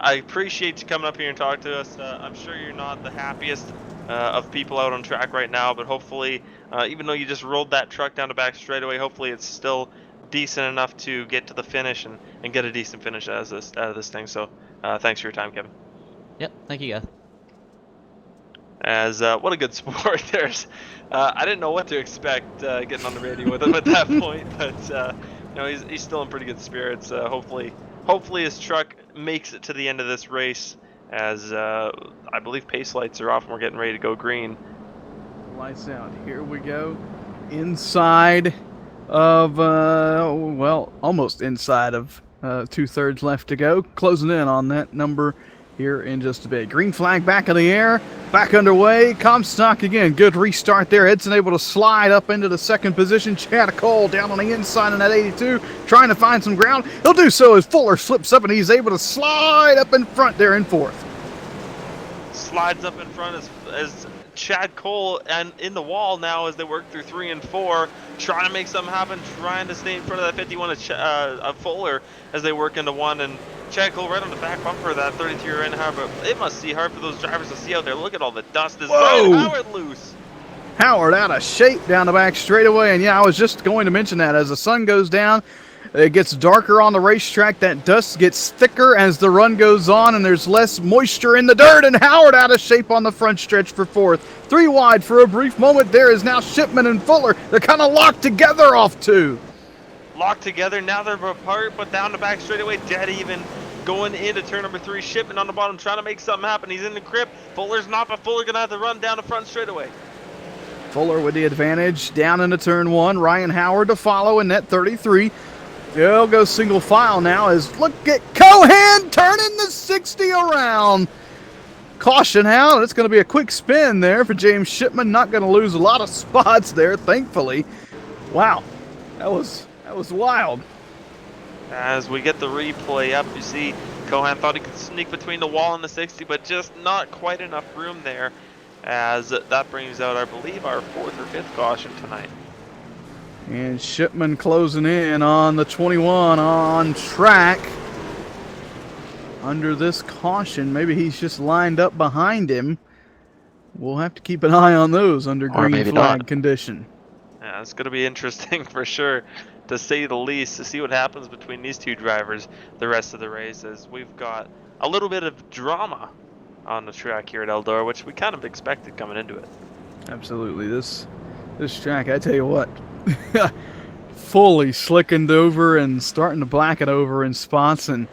I appreciate you coming up here and talking to us. I'm sure you're not the happiest of people out on track right now, but hopefully, even though you just rolled that truck down the back straightaway, hopefully it's still decent enough to get to the finish and get a decent finish out of this thing. So thanks for your time, Kevin. Yep. Thank you, guys. As what a good sport. I didn't know what to expect getting on the radio with him at that point, but he's still in pretty good spirits. Hopefully his truck makes it to the end of this race, as I believe pace lights are off and we're getting ready to go green. Lights out. Here we go. Inside of, almost inside of 2/3 left to go. Closing in on that number here in just a bit. Green flag back in the air. Back underway. Comstock again. Good restart there. Edson able to slide up into the second position. Chad Cole down on the inside in that 82. Trying to find some ground. He'll do so as Fuller slips up and he's able to slide up in front there in fourth. Slides up in front as Chad Cole and in the wall now as they work through 3 and 4, trying to make something happen, trying to stay in front of that 51 of Fuller as they work into 1, and Chad Cole right on the back bumper of that 32 right now, but it must be hard for those drivers to see out there. Look at all the dust. Is Ryan Howard loose? Howard out of shape down the back straightaway, and yeah, I was just going to mention that as the sun goes down, it gets darker on the racetrack. That dust gets thicker as the run goes on, and there's less moisture in the dirt. And Howard out of shape on the front stretch for fourth. 3 wide for a brief moment. There is now Shipman and Fuller. They're kind of locked together off 2. Locked together. Now they're apart, but down the back straightaway, dead even. Going into turn number 3, Shipman on the bottom, trying to make something happen. He's in the grip. Fuller's not, but Fuller gonna have to run down the front straightaway. Fuller with the advantage down into turn 1. Ryan Howard to follow in that 33. They'll go single file now as look at Cohan turning the 60 around. Caution out. It's going to be a quick spin there for James Shipman. Not going to lose a lot of spots there, thankfully. Wow, that was wild. As we get the replay up, you see Cohan thought he could sneak between the wall and the 60, but just not quite enough room there. As that brings out, I believe, our 4th or 5th caution tonight. And Shipman closing in on the 21 on track. Under this caution, maybe he's just lined up behind him. We'll have to keep an eye on those under green flag condition. Yeah, it's going to be interesting for sure, to say the least, to see what happens between these 2 drivers the rest of the race, as we've got a little bit of drama on the track here at Eldora, which we kind of expected coming into it. Absolutely. This track, I tell you what, fully slickened over and starting to blacken over in spots, and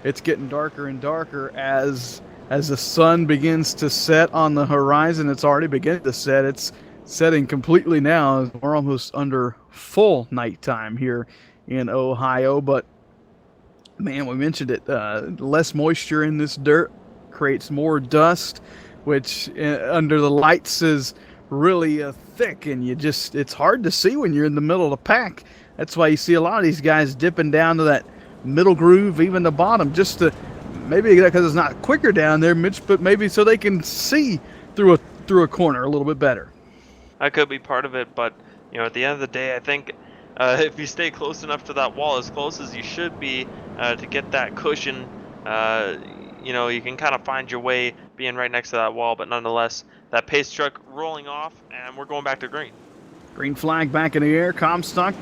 it's getting darker and darker as the sun begins to set on the horizon. It's already beginning to set. It's setting completely now. We're almost under full nighttime here in Ohio, but man, we mentioned it, less moisture in this dirt creates more dust, which under the lights is really thick, and it's hard to see when you're in the middle of the pack. That's why you see a lot of these guys dipping down to that middle groove, even the bottom, just to maybe because it's not quicker down there, Mitch, but maybe so they can see through a corner a little bit better. That could be part of it, but at the end of the day, I think if you stay close enough to that wall, as close as you should be to get that cushion, you can kind of find your way being right next to that wall, but nonetheless, that pace truck rolling off, and we're going back to green. Green flag back in the air. Comstock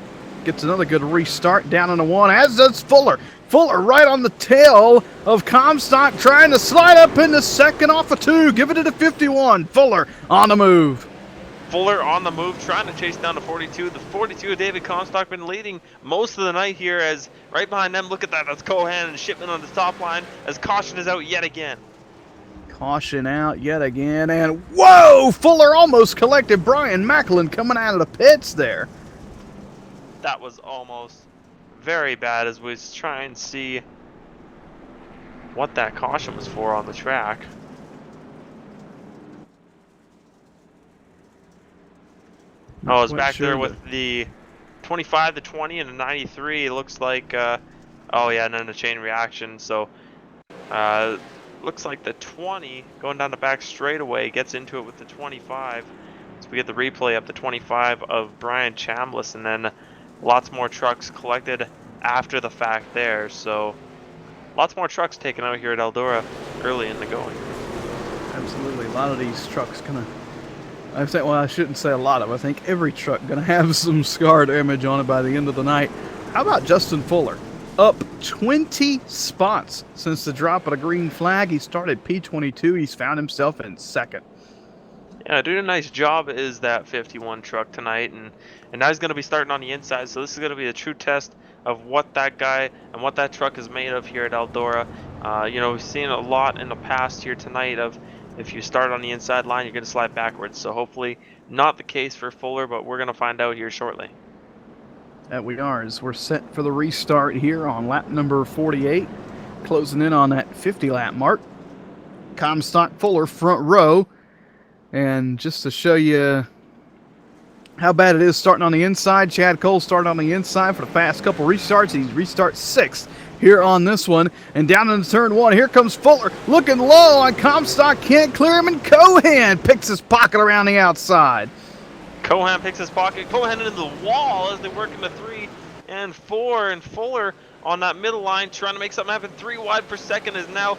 gets another good restart down in the 1, as does Fuller. Fuller right on the tail of Comstock, trying to slide up into second off of 2, giving it a 51. Fuller on the move. Fuller on the move, trying to chase down the 42. The 42 of David Comstock been leading most of the night here, as right behind them, look at that, that's Cohan and Shipman on the top line, as caution is out yet again. Caution out yet again, and whoa! Fuller almost collected Brian Macklin coming out of the pits there. That was almost very bad, as we try and see what that caution was for on the track. Oh, I was back there with the 25, the 20, and the 93. It looks like, oh yeah, and then the chain reaction. So, looks like the 20 going down the back straightaway gets into it with the 25. So we get the replay of the 25 of Brian Chambliss, and then lots more trucks collected after the fact there. So, lots more trucks taken out here at Eldora early in the going. Absolutely, a lot of these trucks well, I shouldn't say a lot of. I think every truck gonna have some scar damage on it by the end of the night. How about Justin Fuller? Up 20 spots since the drop of the green flag. He started P22. He's found himself in second. Yeah, doing a nice job is that 51 truck tonight, and now he's gonna be starting on the inside. So this is gonna be a true test of what that guy and what that truck is made of here at Eldora. You know, we've seen a lot in the past here tonight of if you start on the inside line, you're going to slide backwards. So hopefully not the case for Fuller, but we're going to find out here shortly. That we are, as we're set for the restart here on lap number 48, closing in on that 50 lap mark. Comstock Fuller front row, and just to show you how bad it is starting on the inside, Chad Cole started on the inside for the past couple restarts. He restarts 6th here on this one, and down into turn 1, here comes Fuller, looking low on Comstock, can't clear him, and Cohan picks his pocket around the outside. Cohan picks his pocket, Cohan into the wall as they work into 3 and 4, and Fuller on that middle line trying to make something happen. 3 wide per second is now,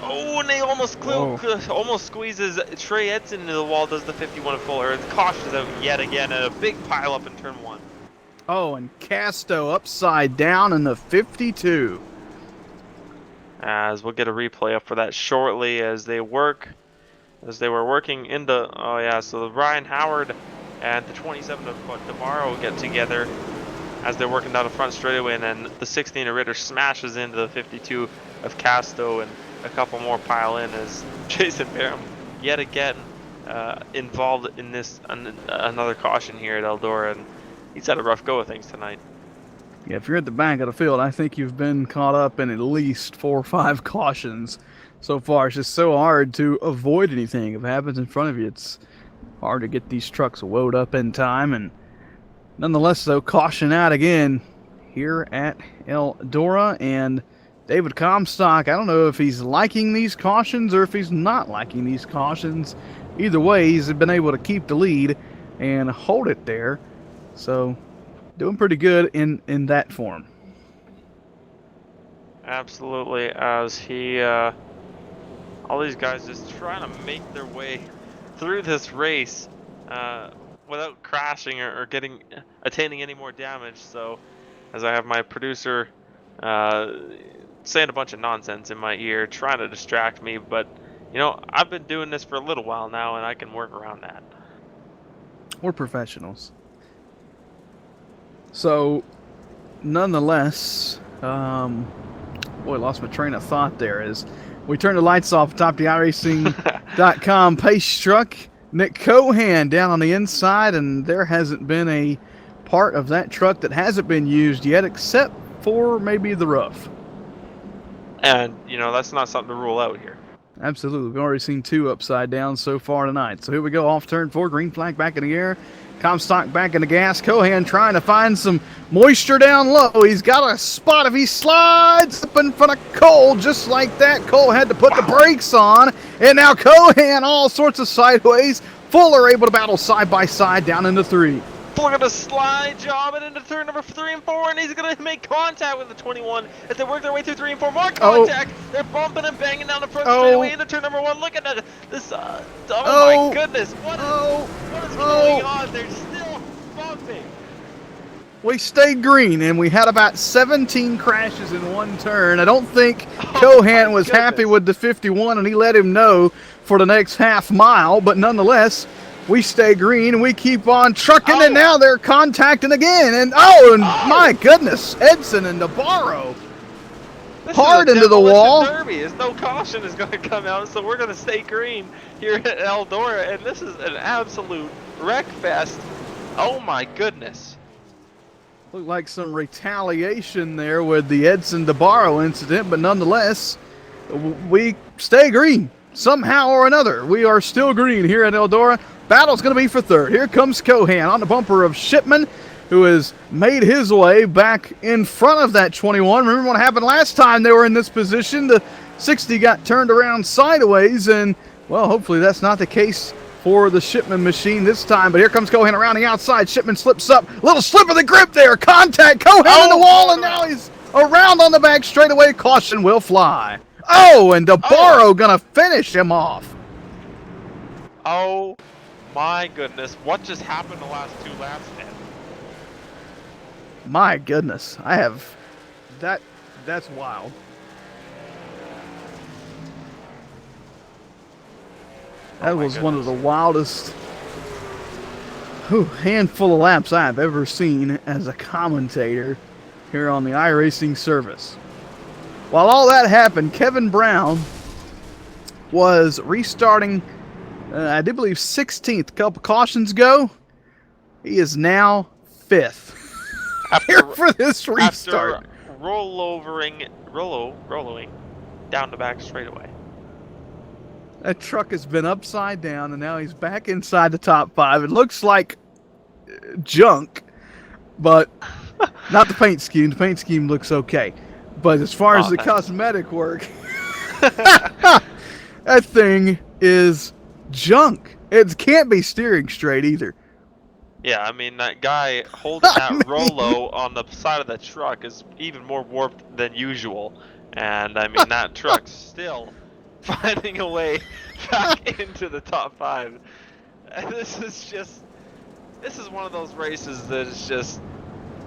oh, and they almost squeezes Trey Edson into the wall, does the 51 of Fuller, and cautions out yet again, and a big pile up in turn 1. Oh, and Casto upside down in the 52. As we'll get a replay up for that shortly as they were working into, oh yeah, so Ryan Howard and the 27 of DeMaro get together as they're working down the front straightaway, and then the 16 of Ritter smashes into the 52 of Casto, and a couple more pile in as Jason Barham yet again involved in this another caution here at Eldora, and he's had a rough go of things tonight. Yeah, if you're at the back of the field, I think you've been caught up in at least 4 or 5 cautions so far. It's just so hard to avoid anything. If it happens in front of you, it's hard to get these trucks woed up in time. And nonetheless, though, caution out again here at Eldora. And David Comstock, I don't know if he's liking these cautions or if he's not liking these cautions. Either way, he's been able to keep the lead and hold it there. So, doing pretty good in that form. Absolutely, as he, all these guys just trying to make their way through this race without crashing or attaining any more damage. So, as I have my producer saying a bunch of nonsense in my ear, trying to distract me, but you know, I've been doing this for a little while now, and I can work around that. We're professionals. So, nonetheless, boy, lost my train of thought there as we turn the lights off atop the iRacing.com pace truck. Nick Cohan down on the inside, and there hasn't been a part of that truck that hasn't been used yet except for maybe the roof. And, you know, that's not something to rule out here. Absolutely. We've already seen 2 upside down so far tonight. So here we go, off turn 4, green flag back in the air. Comstock back in the gas. Cohan trying to find some moisture down low. He's got a spot if he slides up in front of Cole just like that. Cole had to put the brakes on. And now Cohan all sorts of sideways. Fuller able to battle side by side down into 3. Fuller gonna slide job it into turn number 3 and 4, and he's gonna make contact with the 21 as they work their way through 3 and 4. More contact. They're bumping and banging down the front straightaway into turn number 1. Look at that. This. Oh my goodness. What is going on? They're still bumping. We stayed green, and we had about 17 crashes in one turn. I don't think Cohan was happy with the 51, and he let him know for the next half mile, but nonetheless, we stay green and we keep on trucking, and now they're contacting again. And my goodness, Edson and DeBarro hard into the wall. Derby. There's no caution is going to come out, so we're going to stay green here at Eldora, and this is an absolute wreck fest. Oh my goodness. Looked like some retaliation there with the Edson DeBarro incident, but nonetheless, we stay green somehow or another. We are still green here at Eldora. Battle's going to be for 3rd. Here comes Cohan on the bumper of Shipman. who has made his way back in front of that 21. Remember what happened last time they were in this position? The 60 got turned around sideways, and, well, hopefully that's not the case for the Shipman machine this time. But here comes Cohan around the outside. Shipman slips up. Little slip of the grip there. Contact. Cohan in the wall, and now he's around on the back straightaway. Caution will fly. Oh, and DeBarro gonna finish him off. Oh my goodness, what just happened the last 2 laps, man? My goodness, I have that's wild. That was one of the wildest handful of laps I've ever seen as a commentator here on the iRacing service. While all that happened, Kevin Brown was restarting, I do believe 16th. A couple cautions go. He is now 5th here for this restart. After rolling down the back straightaway. That truck has been upside down, and now he's back inside the top 5. It looks like junk, but not the paint scheme. The paint scheme looks okay. But as far as the cosmetic work, that thing is junk. It can't be steering straight either. Yeah, I mean, that guy holding that Rolo on the side of the truck is even more warped than usual. And, I mean, that truck's still finding a way back into the top 5. And this is one of those races that is just,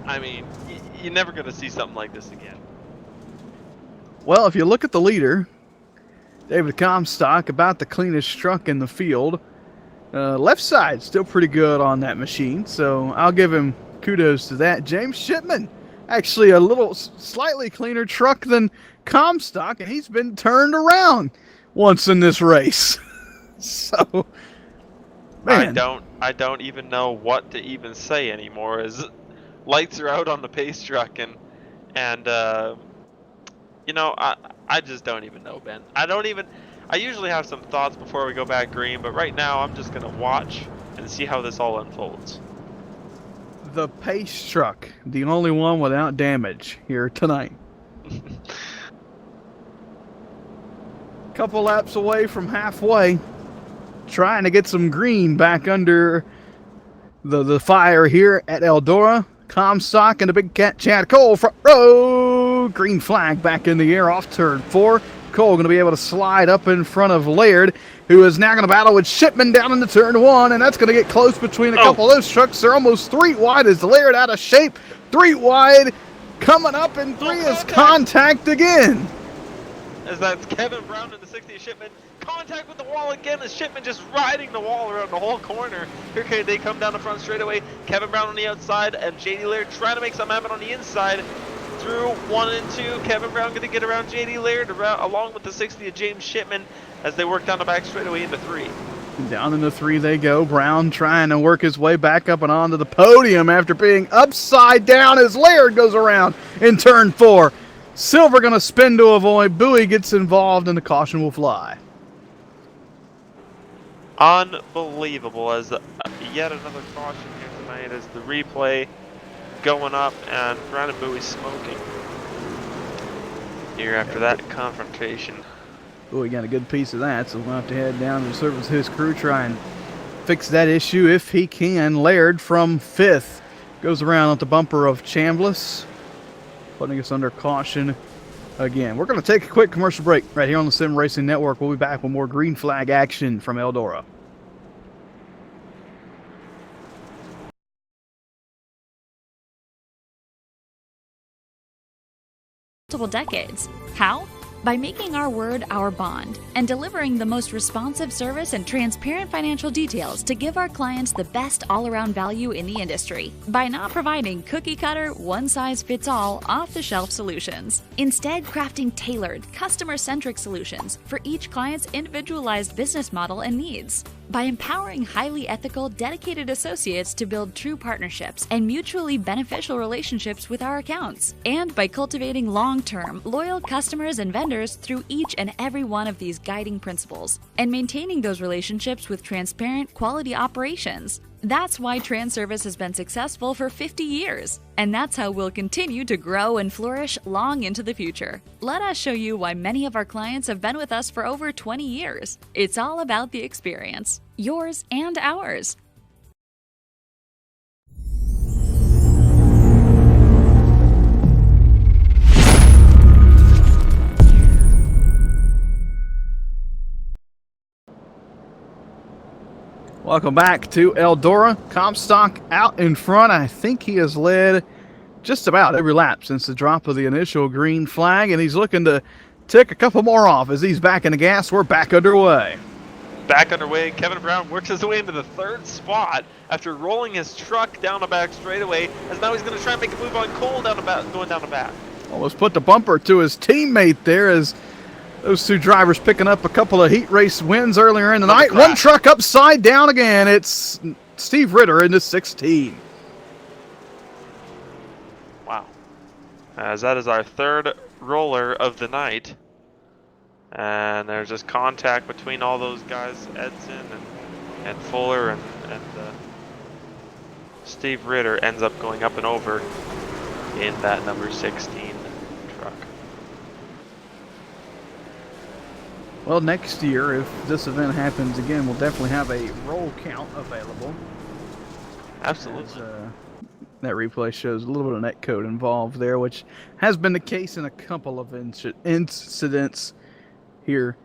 I mean, you're never going to see something like this again. Well, if you look at the leader, David Comstock, about the cleanest truck in the field. Left side, still pretty good on that machine, so I'll give him kudos to that. James Shipman, actually a little slightly cleaner truck than Comstock, and he's been turned around once in this race. So, man. I don't even know what to even say anymore, as lights are out on the pace truck, and you know, I just don't even know, Ben. I usually have some thoughts before we go back green, but right now I'm just going to watch and see how this all unfolds. The pace truck, the only one without damage here tonight. Couple laps away from halfway, trying to get some green back under the fire here at Eldora. Comstock and the big cat Chad Cole front row. Green flag back in the air off turn 4. Cole going to be able to slide up in front of Laird, who is now going to battle with Shipman down into turn 1, and that's going to get close between a couple of those trucks. They're almost 3 wide as Laird out of shape. 3 wide, coming up in 3 is contact again. As that's Kevin Brown in the 60 Shipman. Contact with the wall again as Shipman just riding the wall around the whole corner. Here they come down the front straightaway. Kevin Brown on the outside and JD Laird trying to make some happen on the inside. Through 1 and 2, Kevin Brown going to get around JD Laird along with the 60 of James Shipman as they work down the back straightaway into 3. Down into 3 they go. Brown trying to work his way back up and onto the podium after being upside down as Laird goes around in turn 4. Silver going to spin to avoid. Bowie gets involved and the caution will fly. Unbelievable, as yet another caution here tonight as the replay going up and Brandon Bowie smoking here after that confrontation. Bowie got a good piece of that, so we'll have to head down and service his crew, try and fix that issue if he can. Laird from 5th goes around at the bumper of Chambliss, putting us under caution again. We're going to take a quick commercial break right here on the Sim Racing Network. We'll be back with more green flag action from Eldora. Multiple decades. How? By making our word our bond and delivering the most responsive service and transparent financial details to give our clients the best all-around value in the industry. By not providing cookie-cutter, one-size-fits-all, off-the-shelf solutions. Instead, crafting tailored, customer-centric solutions for each client's individualized business model and needs. By empowering highly ethical, dedicated associates to build true partnerships and mutually beneficial relationships with our accounts. And by cultivating long-term, loyal customers and vendors vendors through each and every one of these guiding principles and maintaining those relationships with transparent, quality operations. That's why TransService has been successful for 50 years, and that's how we'll continue to grow and flourish long into the future. Let us show you why many of our clients have been with us for over 20 years. It's all about the experience, yours and ours. Welcome back to Eldora. Comstock out in front. I think he has led just about every lap since the drop of the initial green flag, and he's looking to tick a couple more off as he's back in the gas. We're back underway. Back underway, Kevin Brown works his way into the 3rd spot after rolling his truck down the back straightaway, as now he's going to try and make a move on Cole going down the back. Almost put the bumper to his teammate there as those two drivers picking up a couple of heat race wins earlier in the night. One truck upside down again. It's Steve Ritter in the 16. Wow. As that is our 3rd roller of the night. And there's just contact between all those guys, Edson and Fuller and Steve Ritter ends up going up and over in that number 16 truck. Well, next year, if this event happens again, we'll definitely have a roll count available. Absolutely. That replay shows a little bit of net code involved there, which has been the case in a couple of incidents here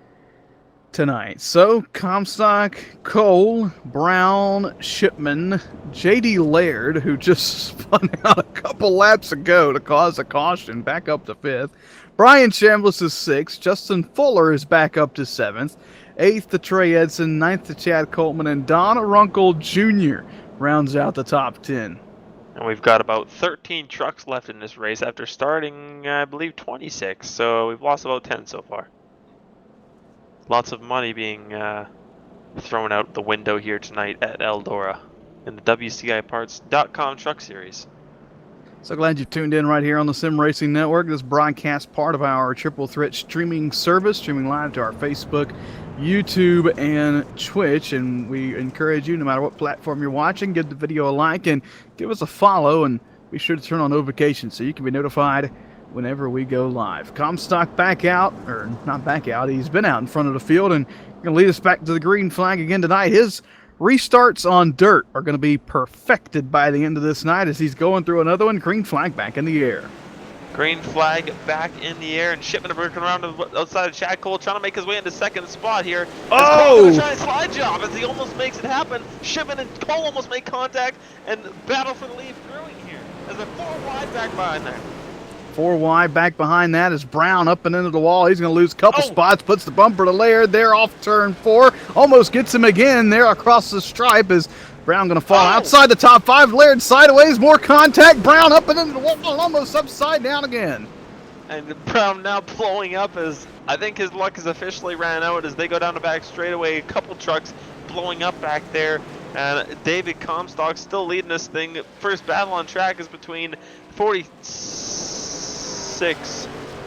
tonight. So, Comstock, Cole, Brown, Shipman, J.D. Laird, who just spun out a couple laps ago to cause a caution, back up to 5th. Brian Chambliss is 6th. Justin Fuller is back up to 7th. 8th to Trey Edson. 9th to Chad Coltman. And Don Runkle Jr. rounds out the top 10. And we've got about 13 trucks left in this race after starting, I believe, 26. So we've lost about 10 so far. Lots of money being thrown out the window here tonight at Eldora in the WCIparts.com Truck Series. So glad you tuned in right here on the Sim Racing Network. This broadcast part of our Triple Threat streaming service, streaming live to our Facebook, YouTube, and Twitch. And we encourage you, no matter what platform you're watching, give the video a like and give us a follow. And be sure to turn on notifications so you can be notified whenever we go live. Comstock back out, or not back out, he's been out in front of the field and going to lead us back to the green flag again tonight. His restarts on dirt are going to be perfected by the end of this night as he's going through another one. Green flag back in the air. Green flag back in the air, and Shipman working around to the outside of Chad Cole, trying to make his way into 2nd spot here. Oh! Trying to slide job as he almost makes it happen. Shipman and Cole almost make contact and battle for the lead brewing here. As a 4 wide back behind there. 4 wide back behind that is Brown up and into the wall. He's going to lose a couple spots. Puts the bumper to Laird there off turn 4. Almost gets him again there across the stripe as Brown going to fall outside the top 5. Laird sideways. More contact. Brown up and into the wall. Almost upside down again. And Brown now blowing up as I think his luck has officially ran out as they go down the back straightaway. A couple trucks blowing up back there. And David Comstock still leading this thing. First battle on track is between 46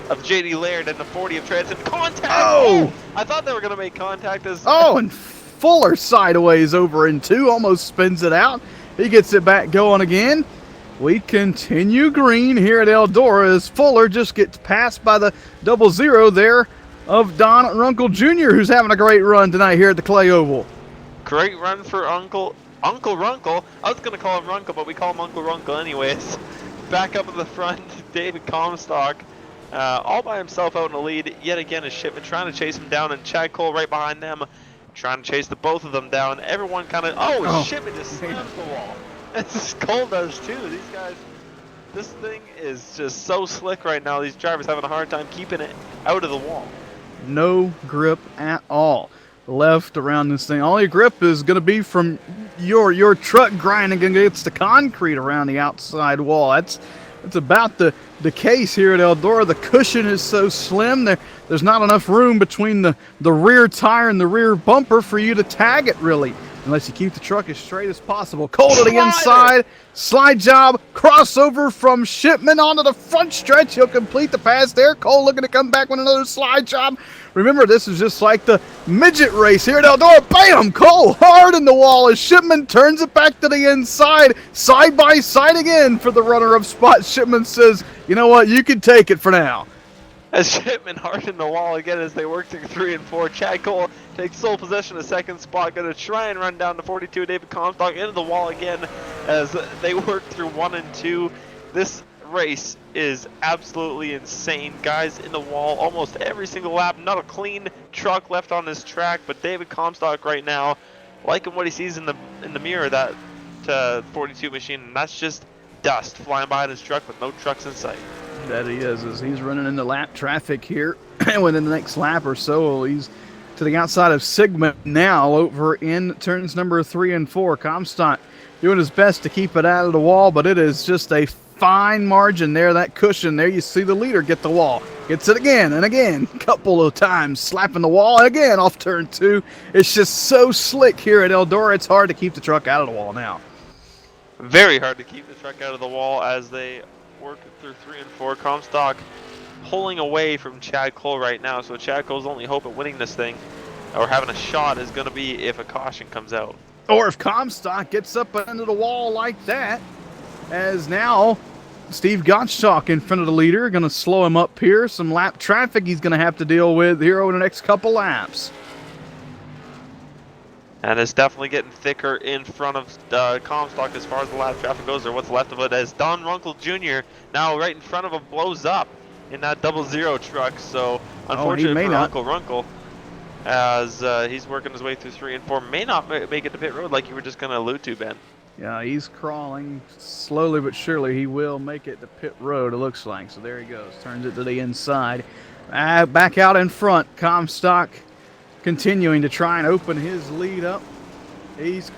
of J.D. Laird and the 40 of Trent. And contact! Oh! I thought they were going to make contact as... Oh, and Fuller sideways over in 2. Almost spins it out. He gets it back going again. We continue green here at Eldora as Fuller just gets passed by the 00 there of Don Runkle Jr., who's having a great run tonight here at the Clay Oval. Great run for Uncle Runkle. I was going to call him Runkle, but we call him Uncle Runkle anyways. Back up in the front, David Comstock, all by himself out in the lead. Yet again, is Shipman trying to chase him down, and Chad Cole right behind them, trying to chase the both of them down. Everyone kind of, Shipman just slams the wall. As Cole does too. These guys, this thing is just so slick right now. These drivers having a hard time keeping it out of the wall. No grip at all left around this thing. All your grip is going to be from your truck grinding against the concrete around the outside wall. That's about the case here at Eldora. The cushion is so slim there's not enough room between the rear tire and the rear bumper for you to tag it really unless you keep the truck as straight as possible. Cole to the inside, slide job, crossover from Shipman onto the front stretch. He'll complete the pass there. Cole looking to come back with another slide job. Remember, this is just like the midget race here at Eldora. Bam! Cole hard in the wall as Shipman turns it back to the inside. Side by side again for the runner-up spot. Shipman says, you know what, you can take it for now. As Shipman hard in the wall again as they work through 3 and 4. Chad Cole takes sole possession of second spot. Going to try and run down to 42. David Comstock into the wall again as they work through 1 and 2. This race is absolutely insane. Guys in the wall almost every single lap. Not a clean truck left on this track, but David Comstock right now liking what he sees in the mirror, that 42 machine, and that's just dust flying by in his truck with no trucks in sight. That he is, as he's running into lap traffic here. Within the next lap or so, he's to the outside of Sigma now over in turns number 3 and 4. Comstock doing his best to keep it out of the wall, but it is just a fine margin there, that cushion there. You see the leader get the wall, gets it again and again, couple of times, slapping the wall, and again off turn 2. It's just so slick here at Eldora. It's hard to keep the truck out of the wall now. Very hard to keep the truck out of the wall as they work through 3 and 4. Comstock pulling away from Chad Cole right now, so Chad Cole's only hope at winning this thing, or having a shot, is going to be if a caution comes out. Or if Comstock gets up into the wall like that, as now Steve Gottschalk in front of the leader, going to slow him up here. Some lap traffic he's going to have to deal with here over the next couple laps. And it's definitely getting thicker in front of Comstock as far as the lap traffic goes, or what's left of it, as Don Runkle Jr. now right in front of him blows up in that 00 truck. So unfortunately for Uncle Runkle, as he's working his way through 3 and 4, may not make it to pit road like you were just going to allude to, Ben. Yeah, he's crawling slowly but surely. He will make it to pit road, it looks like. So there he goes, turns it to the inside. Back out in front, Comstock continuing to try and open his lead up. He's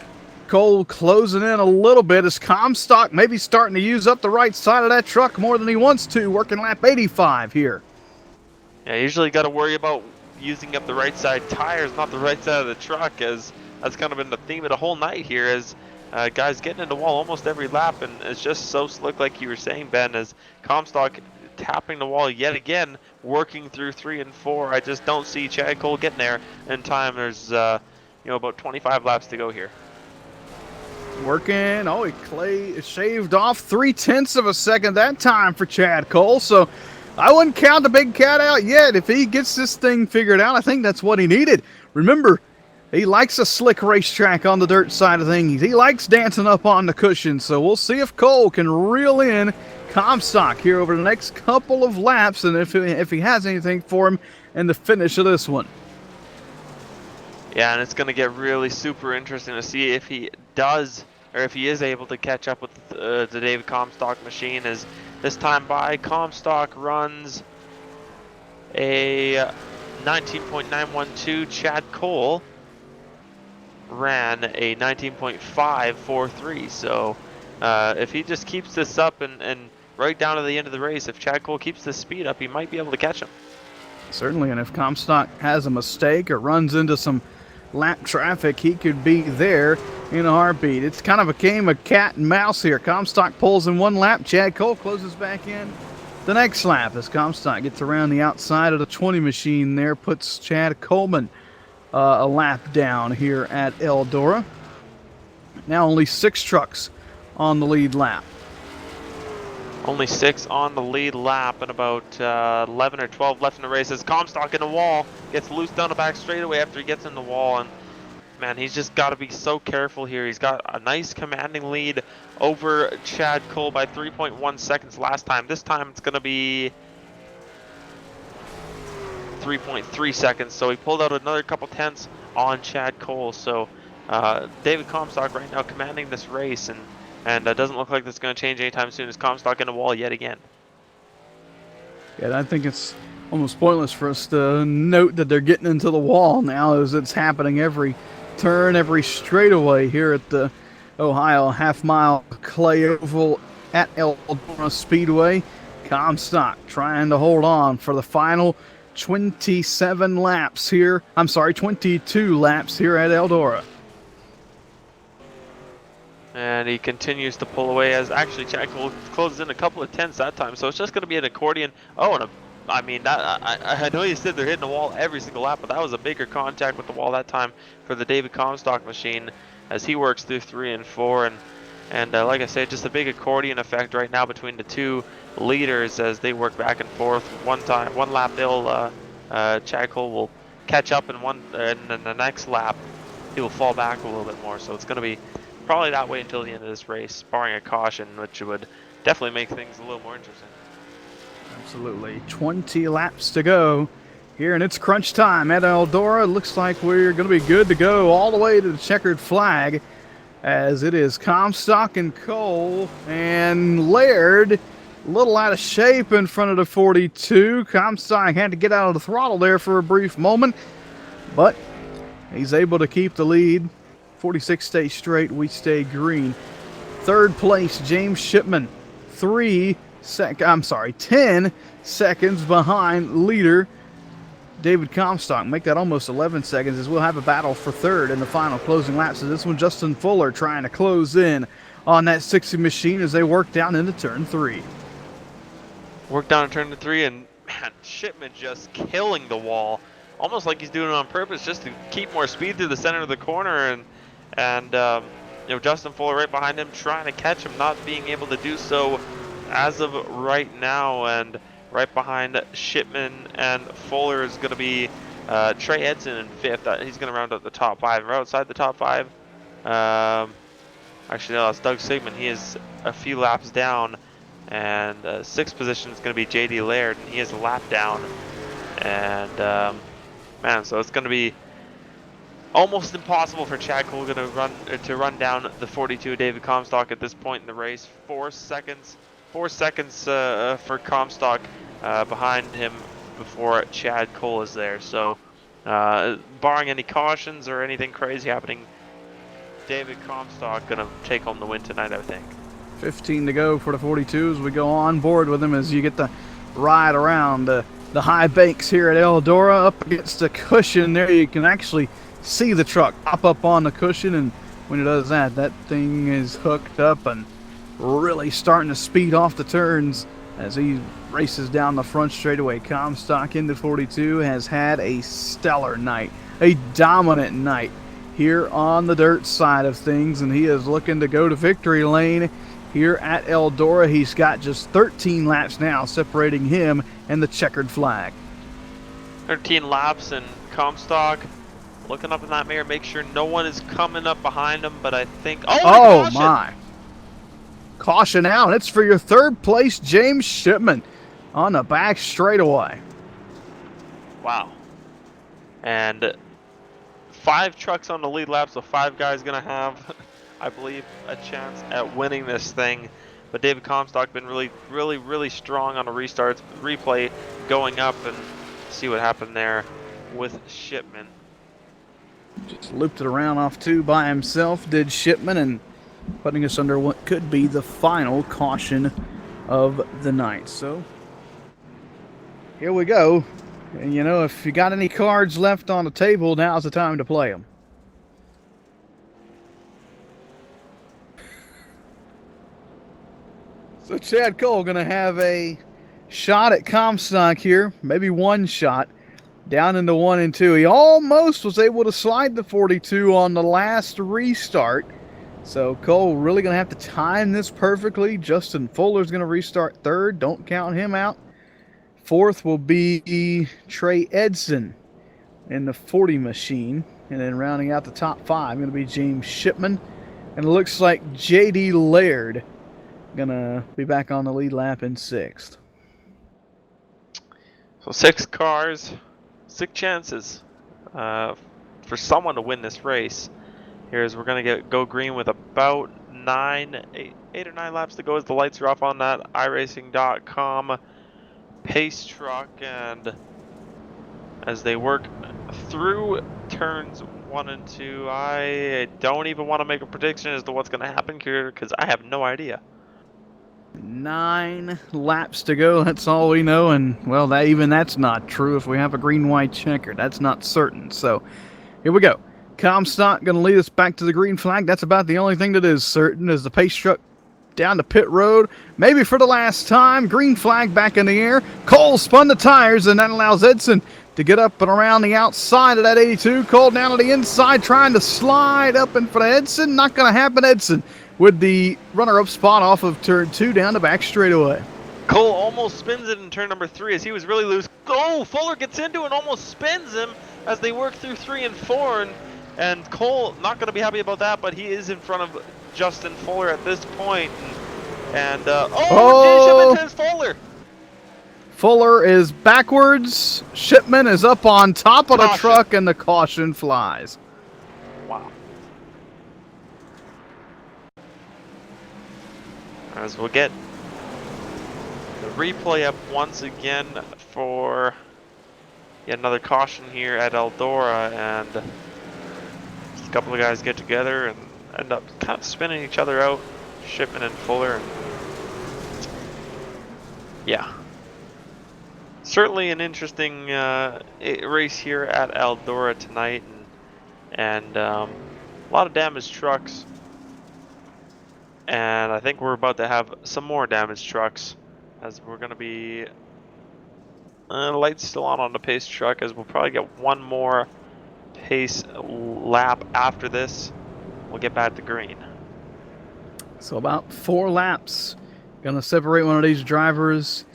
Cole closing in a little bit as Comstock maybe starting to use up the right side of that truck more than he wants to, working lap 85 here. Yeah, usually got to worry about using up the right side tires, not the right side of the truck, as that's kind of been the theme of the whole night here, as guys getting in the wall almost every lap, and it's just so slick like you were saying, Ben, as Comstock tapping the wall yet again, working through 3 and 4. I just don't see Chad Cole getting there in time. There's about 25 laps to go here. Working, he shaved off 0.3 of a second that time for Chad Cole, so I wouldn't count the big cat out yet. If he gets this thing figured out, I think that's what he needed. Remember, he likes a slick racetrack on the dirt side of things. He likes dancing up on the cushion, so we'll see if Cole can reel in Comstock here over the next couple of laps, and if he has anything for him in the finish of this one. Yeah, and it's going to get really super interesting to see if he does, or if he is able to catch up with the David Comstock machine. As this time by, Comstock runs a 19.912. Chad Cole ran a 19.543. So if he just keeps this up and right down to the end of the race, if Chad Cole keeps this speed up, he might be able to catch him. Certainly, and if Comstock has a mistake or runs into some lap traffic, he could be there in a heartbeat. It's kind of a game of cat and mouse here. Comstock pulls in one lap, Chad Cole closes back in the next lap as Comstock gets around the outside of the 20 machine there, puts Chad Coleman a lap down here at Eldora. Now only 6 trucks on the lead lap. Only 6 on the lead lap, and about 11 or 12 left in the race as Comstock in the wall gets loose down the back straightaway after he gets in the wall. And man, he's just got to be so careful here. He's got a nice commanding lead over Chad Cole by 3.1 seconds last time. This time it's going to be 3.3 seconds. So he pulled out another couple tenths on Chad Cole. So David Comstock right now commanding this race, and it doesn't look like that's going to change anytime soon as Comstock in the wall yet again. Yeah, I think it's almost pointless for us to note that they're getting into the wall now, as it's happening every turn, every straightaway here at the Ohio half-mile clay oval at Eldora Speedway. Comstock trying to hold on for the final 22 laps here at Eldora. And he continues to pull away as actually Chad Cole closes in a couple of tenths that time. So it's just going to be an accordion. Oh, and I mean, I know you said they're hitting the wall every single lap, but that was a bigger contact with the wall that time for the David Comstock machine as he works through 3 and 4. And like I said, just a big accordion effect right now between the two leaders as they work back and forth. One lap Chad Cole will catch up, and then the next lap he will fall back a little bit more. So it's going to be probably that way until the end of this race, barring a caution, which would definitely make things a little more interesting. Absolutely. 20 laps to go here, and it's crunch time at Eldora. Looks like we're going to be good to go all the way to the checkered flag, as it is Comstock and Cole and Laird a little out of shape in front of the 42. Comstock had to get out of the throttle there for a brief moment, but he's able to keep the lead. 46 stay straight, we stay green. Third place, James Shipman, 10 seconds behind leader David Comstock. Make that almost 11 seconds, as we'll have a battle for third in the final closing laps. So this one, Justin Fuller trying to close in on that 60 machine as they work down into turn 3. Work down to turn 3, and man, Shipman just killing the wall. Almost like he's doing it on purpose just to keep more speed through the center of the corner, and you know, Justin Fuller right behind him trying to catch him, not being able to do so as of right now. And right behind Shipman and Fuller is going to be Trey Edson in 5th. He's going to round out the top 5. Right outside the top 5, actually no, that's Doug Sigmund. He is a few laps down, and 6th position is going to be JD Laird, and he is a lap down. And man, so it's going to be almost impossible for Chad Cole to run down the 42 David Comstock at this point in the race. 4 seconds for Comstock behind him before Chad Cole is there. So barring any cautions or anything crazy happening, David Comstock gonna take home the win tonight, I think. 15 to go for the 42 as we go on board with him, as you get the ride around the high banks here at Eldora. Up against the cushion there, you can actually see the truck pop up on the cushion, and when it does that, that thing is hooked up and really starting to speed off the turns as he races down the front straightaway. Comstock into 42 has had a stellar night, a dominant night here on the dirt side of things, and he is looking to go to victory lane here at Eldora. He's got just 13 laps now separating him and the checkered flag. 13 laps, and Comstock looking up in that mirror, make sure no one is coming up behind him, but I think... Oh my. Caution out. It's for your third place, James Shipman, on the back straightaway. Wow. And 5 trucks on the lead lap, so 5 guys going to have, I believe, a chance at winning this thing. But David Comstock been really strong on the restarts. Replay going up, and see what happened there with Shipman. Just looped it around off 2 by himself, did Shipman, and putting us under what could be the final caution of the night. So here we go. And you know, if you got any cards left on the table, now's the time to play them. So Chad Cole going to have a shot at Comstock here, maybe one shot, down into 1 and 2. He almost was able to slide the 42 on the last restart. So Cole really going to have to time this perfectly. Justin Fuller's going to restart 3rd. Don't count him out. 4th will be Trey Edson in the 40 machine. And then rounding out the top 5 going to be James Shipman. And it looks like JD Laird going to be back on the lead lap in 6th. So 6 cars, 6 chances for someone to win this race. Here's we're gonna go green with about 8 or 9 laps to go as the lights are off on that iRacing.com pace truck, and as they work through turns 1 and 2, I don't even want to make a prediction as to what's gonna happen here because I have no idea. 9 laps to go, that's all we know, and well, that's not true. If we have a green-white checker, that's not certain. So here we go. Comstock going to lead us back to the green flag. That's about the only thing that is certain as the pace truck down to pit road. Maybe for the last time. Green flag back in the air. Cole spun the tires, and that allows Edson to get up and around the outside of that 82. Cole down to the inside, trying to slide up in front of Edson. Not going to happen. Edson with the runner-up spot off of turn 2 down the back straightaway. Cole almost spins it in turn number 3 as he was really loose. Oh, Fuller gets into it and almost spins him as they work through 3 and 4. And Cole not going to be happy about that, but he is in front of Justin Fuller at this point. Shipman has Fuller. Fuller is backwards. Shipman is up on top of the truck, and the caution flies. Wow. As we'll get the replay up once again for yet another caution here at Eldora, and just a couple of guys get together and end up kind of spinning each other out, Shipman and Fuller. And yeah, certainly an interesting race here at Eldora tonight, and a lot of damaged trucks. And I think we're about to have some more damaged trucks, as we're going to be lights still on the pace truck, as we'll probably get one more pace lap after this. We'll get back to green. So about 4 laps. Going to separate one of these drivers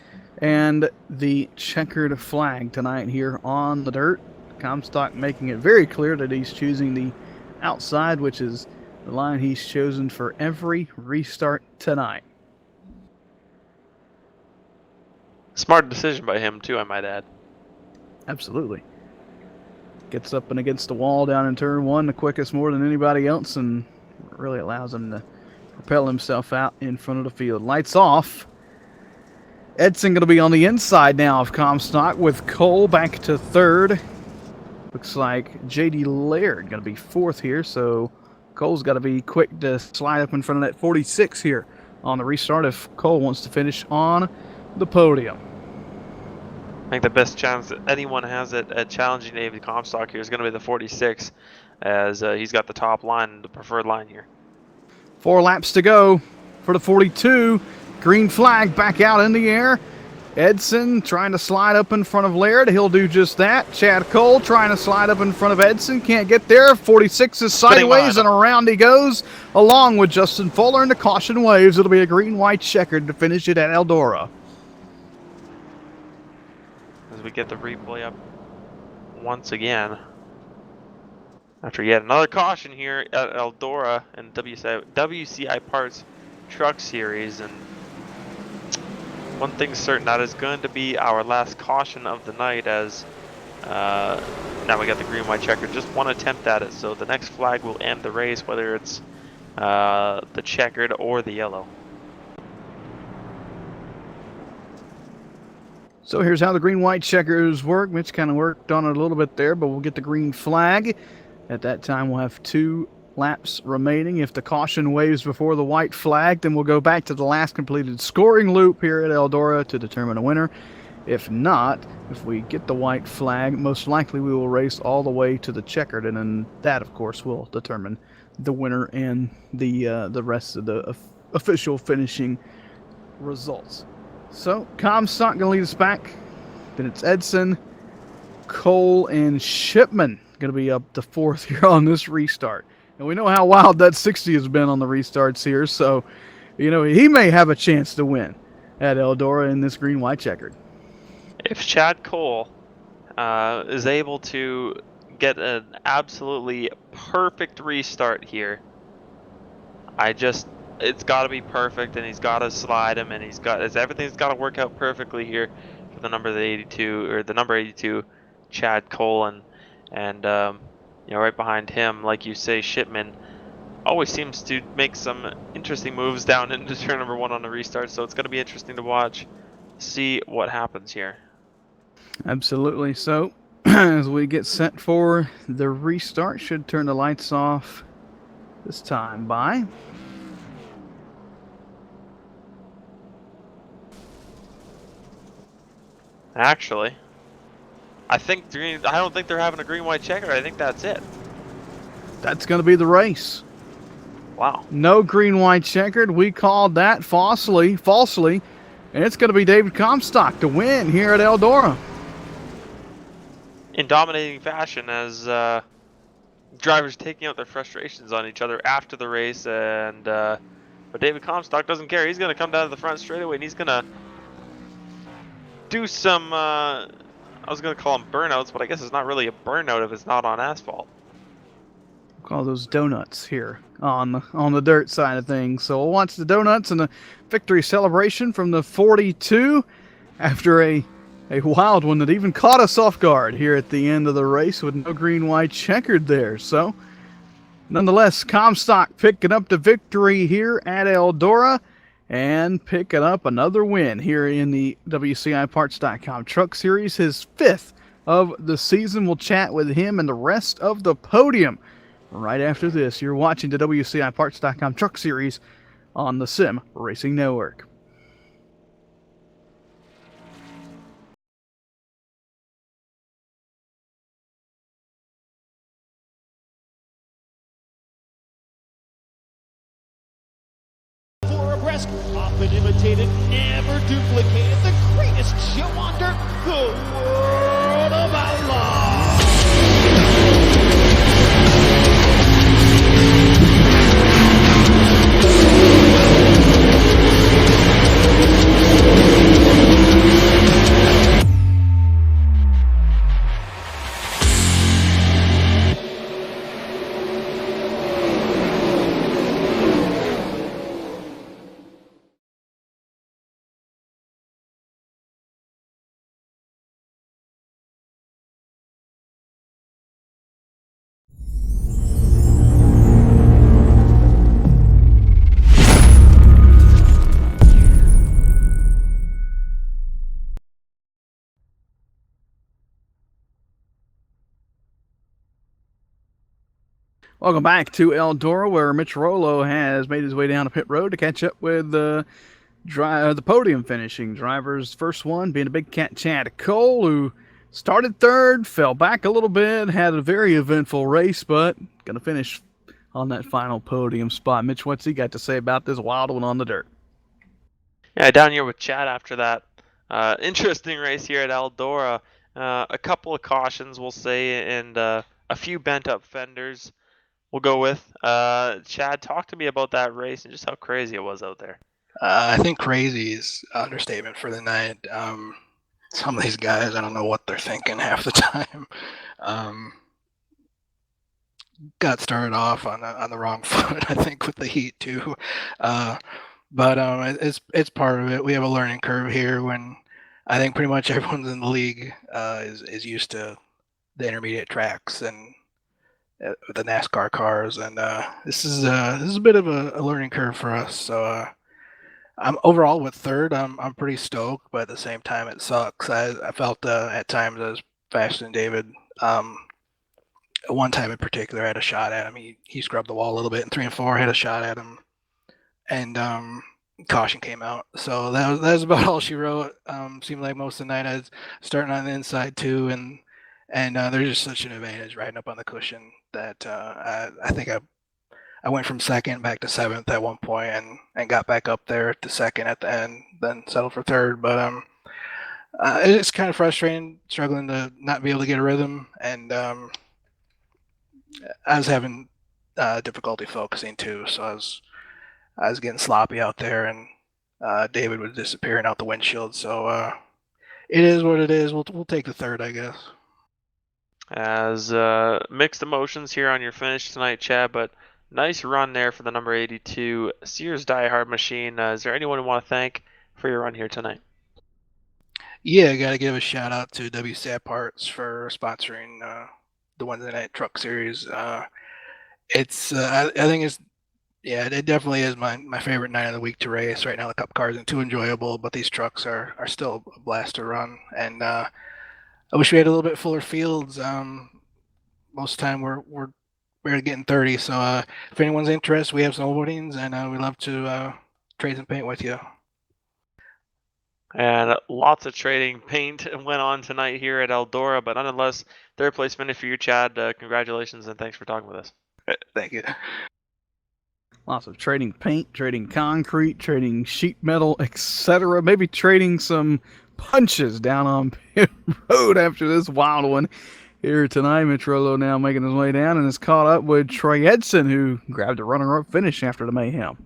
and the checkered flag tonight here on the dirt. Comstock making it very clear that he's choosing the outside, which is the line he's chosen for every restart tonight. Smart decision by him too, I might add. Absolutely. Gets up and against the wall down in turn 1 the quickest more than anybody else, and really allows him to propel himself out in front of the field. Lights off. Edson going to be on the inside now of Comstock, with Cole back to 3rd. Looks like J.D. Laird going to be 4th here, so Cole's got to be quick to slide up in front of that 46 here on the restart if Cole wants to finish on the podium. I think the best chance that anyone has at challenging David Comstock here is going to be the 46, as he's got the top line, the preferred line here. 4 laps to go for the 42. Green flag back out in the air. Edson trying to slide up in front of Laird. He'll do just that. Chad Cole trying to slide up in front of Edson. Can't get there. 46 is sideways, and around he goes, along with Justin Fuller, and the caution waves. It'll be a green-white checkered to finish it at Eldora. As we get the replay up once again, after yet another caution here at Eldora and WCI Parts Truck Series. And one thing's certain, that is going to be our last caution of the night, as now we got the green white checker, just one attempt at it, so the next flag will end the race, whether it's the checkered or the yellow. So here's how the green-white checkers work. Mitch kind of worked on it a little bit there, but we'll get the green flag. At that time, we'll have 2 laps remaining. If the caution waves before the white flag, then we'll go back to the last completed scoring loop here at Eldora to determine a winner. If not, if we get the white flag, most likely we will race all the way to the checkered, and then that, of course, will determine the winner and the rest of the official finishing results. So, Comstock going to lead us back. Then it's Edson, Cole, and Shipman going to be up to 4th here on this restart. And we know how wild that 60 has been on the restarts here, so, you know, he may have a chance to win at Eldora in this green-white checkered. If Chad Cole is able to get an absolutely perfect restart here, it's got to be perfect, and he's got to slide him, and everything's got to work out perfectly here for the number 82, Chad Cole, and you know, right behind him, like you say, Shipman always seems to make some interesting moves down into turn number 1 on the restart, so it's going to be interesting to watch, see what happens here. Absolutely. So as we get set for the restart, should turn the lights off this time by Actually, I don't think they're having a green-white checker. I think that's it. that's going to be the race. Wow. No green, white, checkered. We called that falsely, and it's going to be David Comstock to win here at Eldora. In dominating fashion, as drivers taking out their frustrations on each other after the race, and but David Comstock doesn't care. He's going to come down to the front straight away, and he's going to do some. I was going to call them burnouts, but I guess it's not really a burnout if it's not on asphalt. Call those donuts here on the dirt side of things. So we'll watch the donuts and the victory celebration from the 42 after a wild one that even caught us off guard here at the end of the race with no green, white, checkered there. So nonetheless, Comstock picking up the victory here at Eldora and picking up another win here in the WCIparts.com Truck Series, his 5th of the season. We'll chat with him and the rest of the podium right after this. You're watching the WCIparts.com Truck Series on the Sim Racing Network. Often imitated, never duplicated, the greatest show on dirt, the World of Outlaws. Welcome back to Eldora, where Mitch Rollo has made his way down to pit road to catch up with the podium finishing drivers. First one being a big cat Chad Cole, who started third, fell back a little bit, had a very eventful race, but going to finish on that final podium spot. Mitch, what's he got to say about this wild one on the dirt? Yeah, down here with Chad after that interesting race here at Eldora. A couple of cautions, we'll say, and a few bent up fenders. We'll go with. Chad, talk to me about that race and just how crazy it was out there. I think crazy is an understatement for the night. Some of these guys, I don't know what they're thinking half the time. Got started off on the wrong foot, I think, with the heat too. But it's part of it. We have a learning curve here when I think pretty much everyone in the league is used to the intermediate tracks and the NASCAR cars, and this is a bit of a learning curve for us. So I'm overall with third. I'm pretty stoked, but at the same time, it sucks. I felt at times I was faster than David. One time in particular, I had a shot at him. He scrubbed the wall a little bit, and 3 and 4 had a shot at him, and caution came out. So that was about all she wrote. Seemed like most of the night I was starting on the inside too, and there's just such an advantage riding up on the cushion that I think I went from second back to 7th at one point and got back up there to second at the end, then settled for third. But it's kind of frustrating, struggling to not be able to get a rhythm, and I was having difficulty focusing too. So I was getting sloppy out there, and David was disappearing out the windshield. So it is what it is. We'll take the third, I guess. As mixed emotions here on your finish tonight, Chad, but nice run there for the number 82 Sears Die Hard machine. Is there anyone you want to thank for your run here tonight? Yeah, I got to give a shout out to WCI Parts for sponsoring the Wednesday Night Truck Series. It's I think it's it definitely is my favorite night of the week to race. Right now the Cup car isn't too enjoyable, but these trucks are still a blast to run, and I wish we had a little bit fuller fields. Most of the time we're barely getting 30. So if anyone's interested, we have some openings, and we'd love to trade some paint with you. And lots of trading paint went on tonight here at Eldora, but nonetheless, third place finish for you, Chad. Congratulations and thanks for talking with us. Thank you. Lots of trading paint, trading concrete, trading sheet metal, etc. Maybe trading some punches down on pit road after this wild one here tonight. Mitrolo now making his way down and is caught up with Troy Edson, who grabbed a runner-up finish after the mayhem.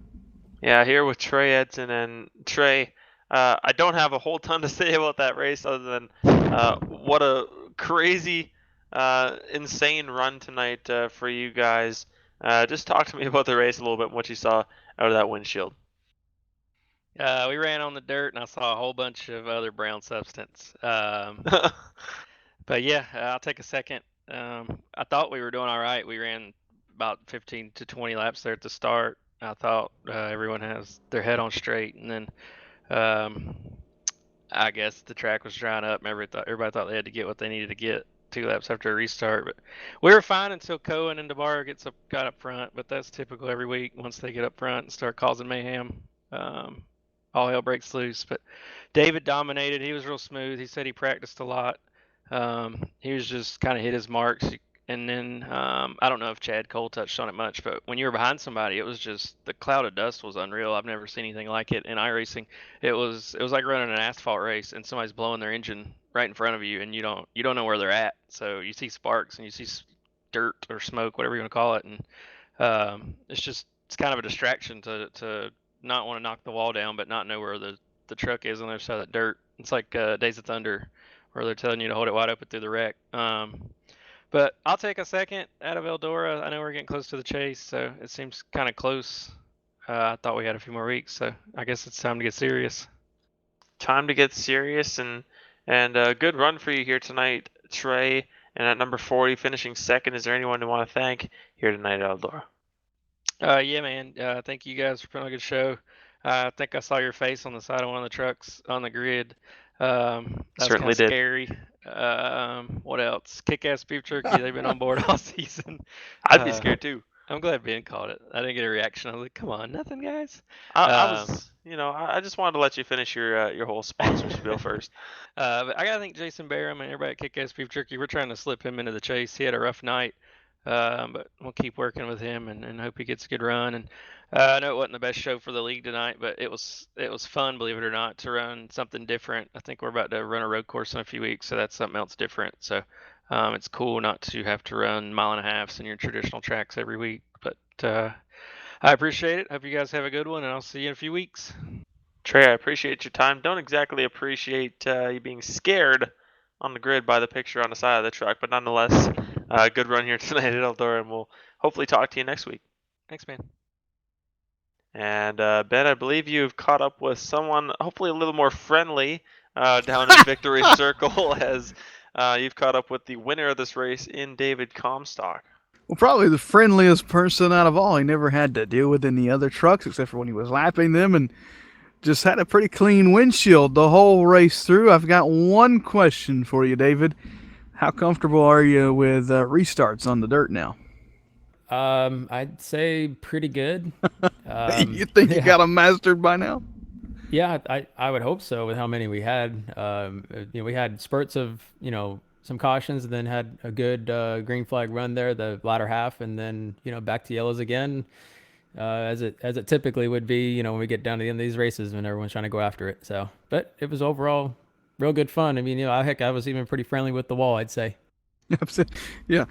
Yeah, here with Trey Edson. And Trey, I don't have a whole ton to say about that race other than what a crazy, insane run tonight for you guys. Just talk to me about the race a little bit and what you saw out of that windshield. We ran on the dirt, and I saw a whole bunch of other brown substance. But yeah, I'll take a second. I thought we were doing all right. We ran about 15 to 20 laps there at the start. I thought everyone has their head on straight, and then I guess the track was drying up. Everybody thought they had to get what they needed to get 2 laps after a restart. But we were fine until Cohen and DeBar got up front. But that's typical every week. Once they get up front and start causing mayhem, all hell breaks loose. But David dominated. He was real smooth. He said he practiced a lot. He was just kind of hit his marks. And then I don't know if Chad Cole touched on it much, but when you were behind somebody, it was just the cloud of dust was unreal. I've never seen anything like it in iRacing. It was like running an asphalt race and somebody's blowing their engine right in front of you, and you don't know where they're at. So you see sparks and you see dirt or smoke, whatever you want to call it, and it's kind of a distraction to not want to knock the wall down, but not know where the truck is on the other side of that dirt. It's like Days of Thunder, where they're telling you to hold it wide open through the wreck. But I'll take a second out of Eldora. I know we're getting close to the chase, so it seems kind of close. I thought we had a few more weeks, so I guess it's time to get serious. Time to get serious, and a good run for you here tonight, Trey. And at number 40, finishing second, is there anyone you want to thank here tonight at Eldora? Yeah, man. Thank you guys for putting on a good show. I think I saw your face on the side of one of the trucks on the grid. That's Certainly kind of did. scary. What else? Kick-ass beef jerky. They've been on board all season. I'd be scared too. I'm glad Ben caught it. I didn't get a reaction. I was like, "Come on, nothing, guys." I was, I just wanted to let you finish your whole sponsor spiel first. But I gotta thank Jason Barham and everybody at Kick-Ass Beef Jerky. We're trying to slip him into the chase. He had a rough night, but we'll keep working with him and hope he gets a good run. And I know it wasn't the best show for the league tonight, but it was fun, believe it or not, to run something different. I think we're about to run a road course in a few weeks, so that's something else different. So it's cool not to have to run 1.5 miles in your traditional tracks every week. But I appreciate it. Hope you guys have a good one, and I'll see you in a few weeks. Trey, I appreciate your time. Don't exactly appreciate you being scared on the grid by the picture on the side of the truck, but nonetheless, good run here tonight at Eldora, and we'll hopefully talk to you next week. Thanks, man. And Ben, I believe you've caught up with someone hopefully a little more friendly down in Victory Circle, as you've caught up with the winner of this race in David Comstock. Well, probably the friendliest person out of all. He never had to deal with any other trucks except for when he was lapping them, and just had a pretty clean windshield the whole race through. I've got one question for you, David. How comfortable are you with restarts on the dirt now? I'd say pretty good. You think you got them mastered by now? Yeah, I would hope so with how many we had. We had spurts of, some cautions, and then had a good green flag run there, the latter half, and then, back to yellows again, as it typically would be, when we get down to the end of these races when everyone's trying to go after it. So, but it was overall real good fun. I mean, I was even pretty friendly with the wall, I'd say. Yeah,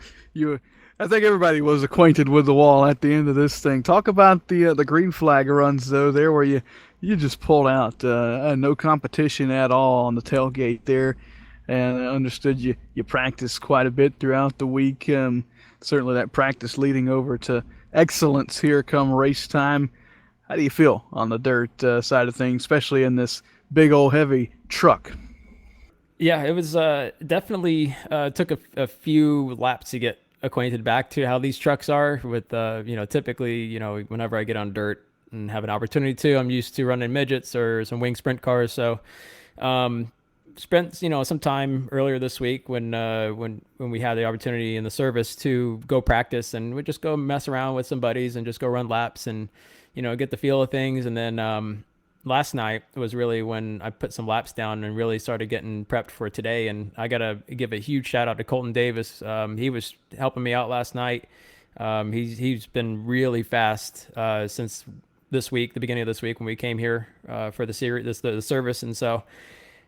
I think everybody was acquainted with the wall at the end of this thing. Talk about the green flag runs though, there where you just pulled out no competition at all on the tailgate there, and I understood you practiced quite a bit throughout the week. Certainly that practice leading over to excellence here come race time. How do you feel on the dirt side of things, especially in this big old heavy truck? Yeah, it was definitely took a few laps to get acquainted back to how these trucks are with, typically, whenever I get on dirt and have an opportunity to, I'm used to running midgets or some wing sprint cars. So spent, some time earlier this week when we had the opportunity in the service to go practice, and we just go mess around with some buddies and just go run laps and, get the feel of things. And then last night was really when I put some laps down and really started getting prepped for today. And I got to give a huge shout out to Colton Davis. He was helping me out last night. He's been really fast since this week, the beginning of this week when we came here for the series, the service, and so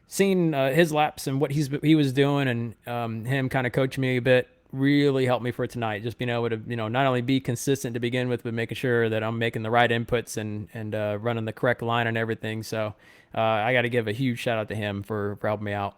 seeing his laps and what he was doing, and him kind of coaching me a bit really helped me for tonight. Just being able to not only be consistent to begin with, but making sure that I'm making the right inputs and running the correct line and everything. So I got to give a huge shout out to him for helping me out.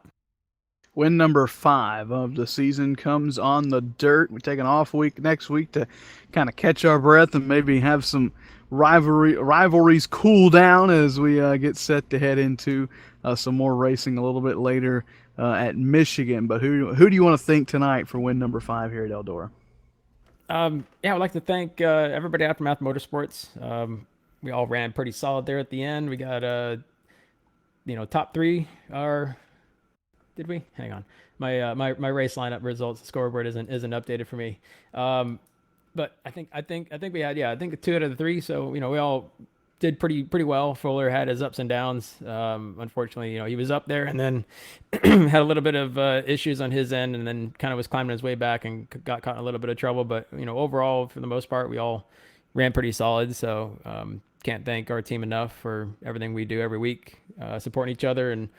Win number 5 of the season comes on the dirt. We take an off week next week to kind of catch our breath and maybe have some rivalries cool down as we get set to head into some more racing a little bit later at Michigan. But who do you want to thank tonight for win number 5 here at Eldora? Yeah, I'd like to thank everybody at Aftermath Motorsports. We all ran pretty solid there at the end. We got top 3 are. Did we? Hang on. My race lineup results scoreboard isn't updated for me. But I think we had, I think 2 out of the 3. So we all did pretty well. Fuller had his ups and downs. Unfortunately, he was up there and then had a little bit of issues on his end, and then kind of was climbing his way back and got caught in a little bit of trouble. But overall, for the most part, we all ran pretty solid. So can't thank our team enough for everything we do every week, supporting each other, and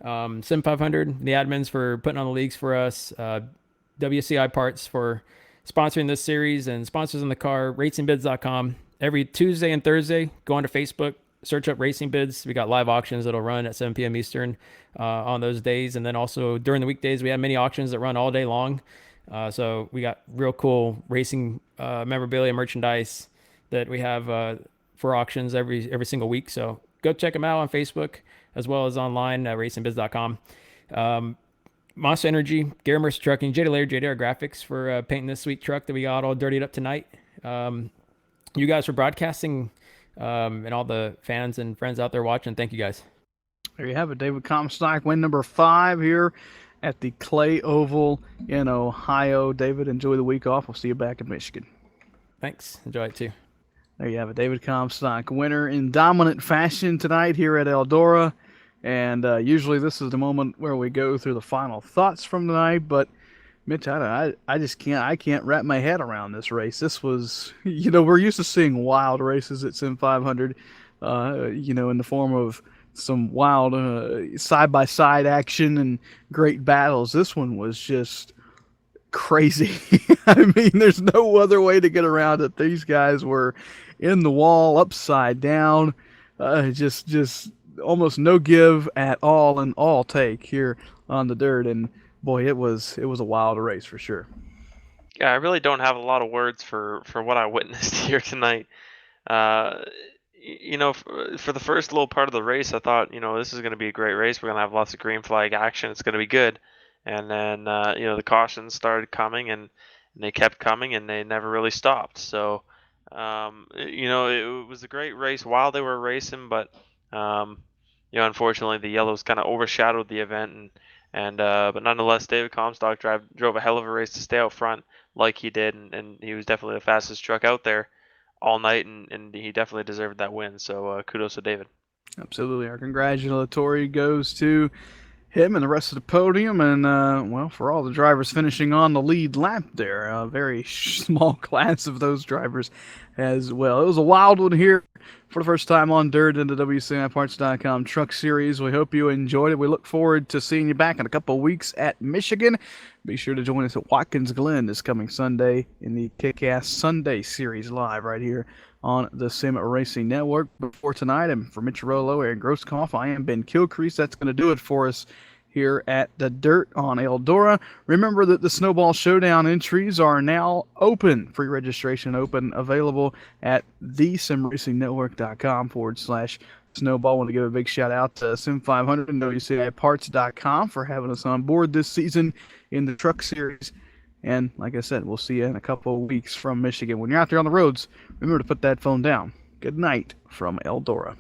Sim500, the admins for putting on the leagues for us, WCI Parts for sponsoring this series, and sponsors in the car, racingbids.com. Every Tuesday and Thursday, go onto Facebook, search up Racing Bids. We got live auctions that'll run at 7 p.m. Eastern on those days. And then also during the weekdays, we have mini auctions that run all day long. So we got real cool racing memorabilia merchandise that we have for auctions every single week. So go check them out on Facebook, as well as online at racingbiz.com. Monster Energy, Gary Mercer Trucking, JDR Graphics for painting this sweet truck that we got all dirtied up tonight. You guys for broadcasting, and all the fans and friends out there watching. Thank you guys. There you have it. David Comstock, win number 5 here at the Clay Oval in Ohio. David, enjoy the week off. We'll see you back in Michigan. Thanks. Enjoy it too. There you have it. David Comstock, winner in dominant fashion tonight here at Eldora. And usually this is the moment where we go through the final thoughts from tonight. But Mitch, I just can't wrap my head around this race. This was, we're used to seeing wild races at Sim500, in the form of some wild side-by-side action and great battles. This one was just crazy. I mean, there's no other way to get around it. These guys were in the wall, upside down, just almost no give at all, and all take here on the dirt. And boy, it was a wild race for sure. Yeah, I really don't have a lot of words for what I witnessed here tonight. For the first little part of the race, I thought, this is going to be a great race. We're going to have lots of green flag action. It's going to be good. And then, the cautions started coming, and they kept coming, and they never really stopped. So, it was a great race while they were racing, but, unfortunately, the yellows kind of overshadowed the event, but nonetheless, David Comstock drove a hell of a race to stay out front like he did, and he was definitely the fastest truck out there all night, and he definitely deserved that win. So kudos to David. Absolutely. Our congratulatory goes to him and the rest of the podium, and for all the drivers finishing on the lead lap there, a very small class of those drivers as well. It was a wild one here for the first time on dirt in the WCIparts.com Truck Series. We hope you enjoyed it. We look forward to seeing you back in a couple of weeks at Michigan. Be sure to join us at Watkins Glen this coming Sunday in the Kick-Ass Sunday Series live right here on the Sim Racing Network. Before tonight, and for Mitch Rollo and Grosskopf, I am Ben Kilcrease. That's going to do it for us here at the Dirt on Eldora. Remember that the Snowball Showdown entries are now open. Free registration open, available at thesimracingnetwork.com/snowball. I want to give a big shout out to Sim500 and WCIparts.com for having us on board this season in the Truck Series. And like I said, we'll see you in a couple of weeks from Michigan. When you're out there on the roads, remember to put that phone down. Good night from Eldora.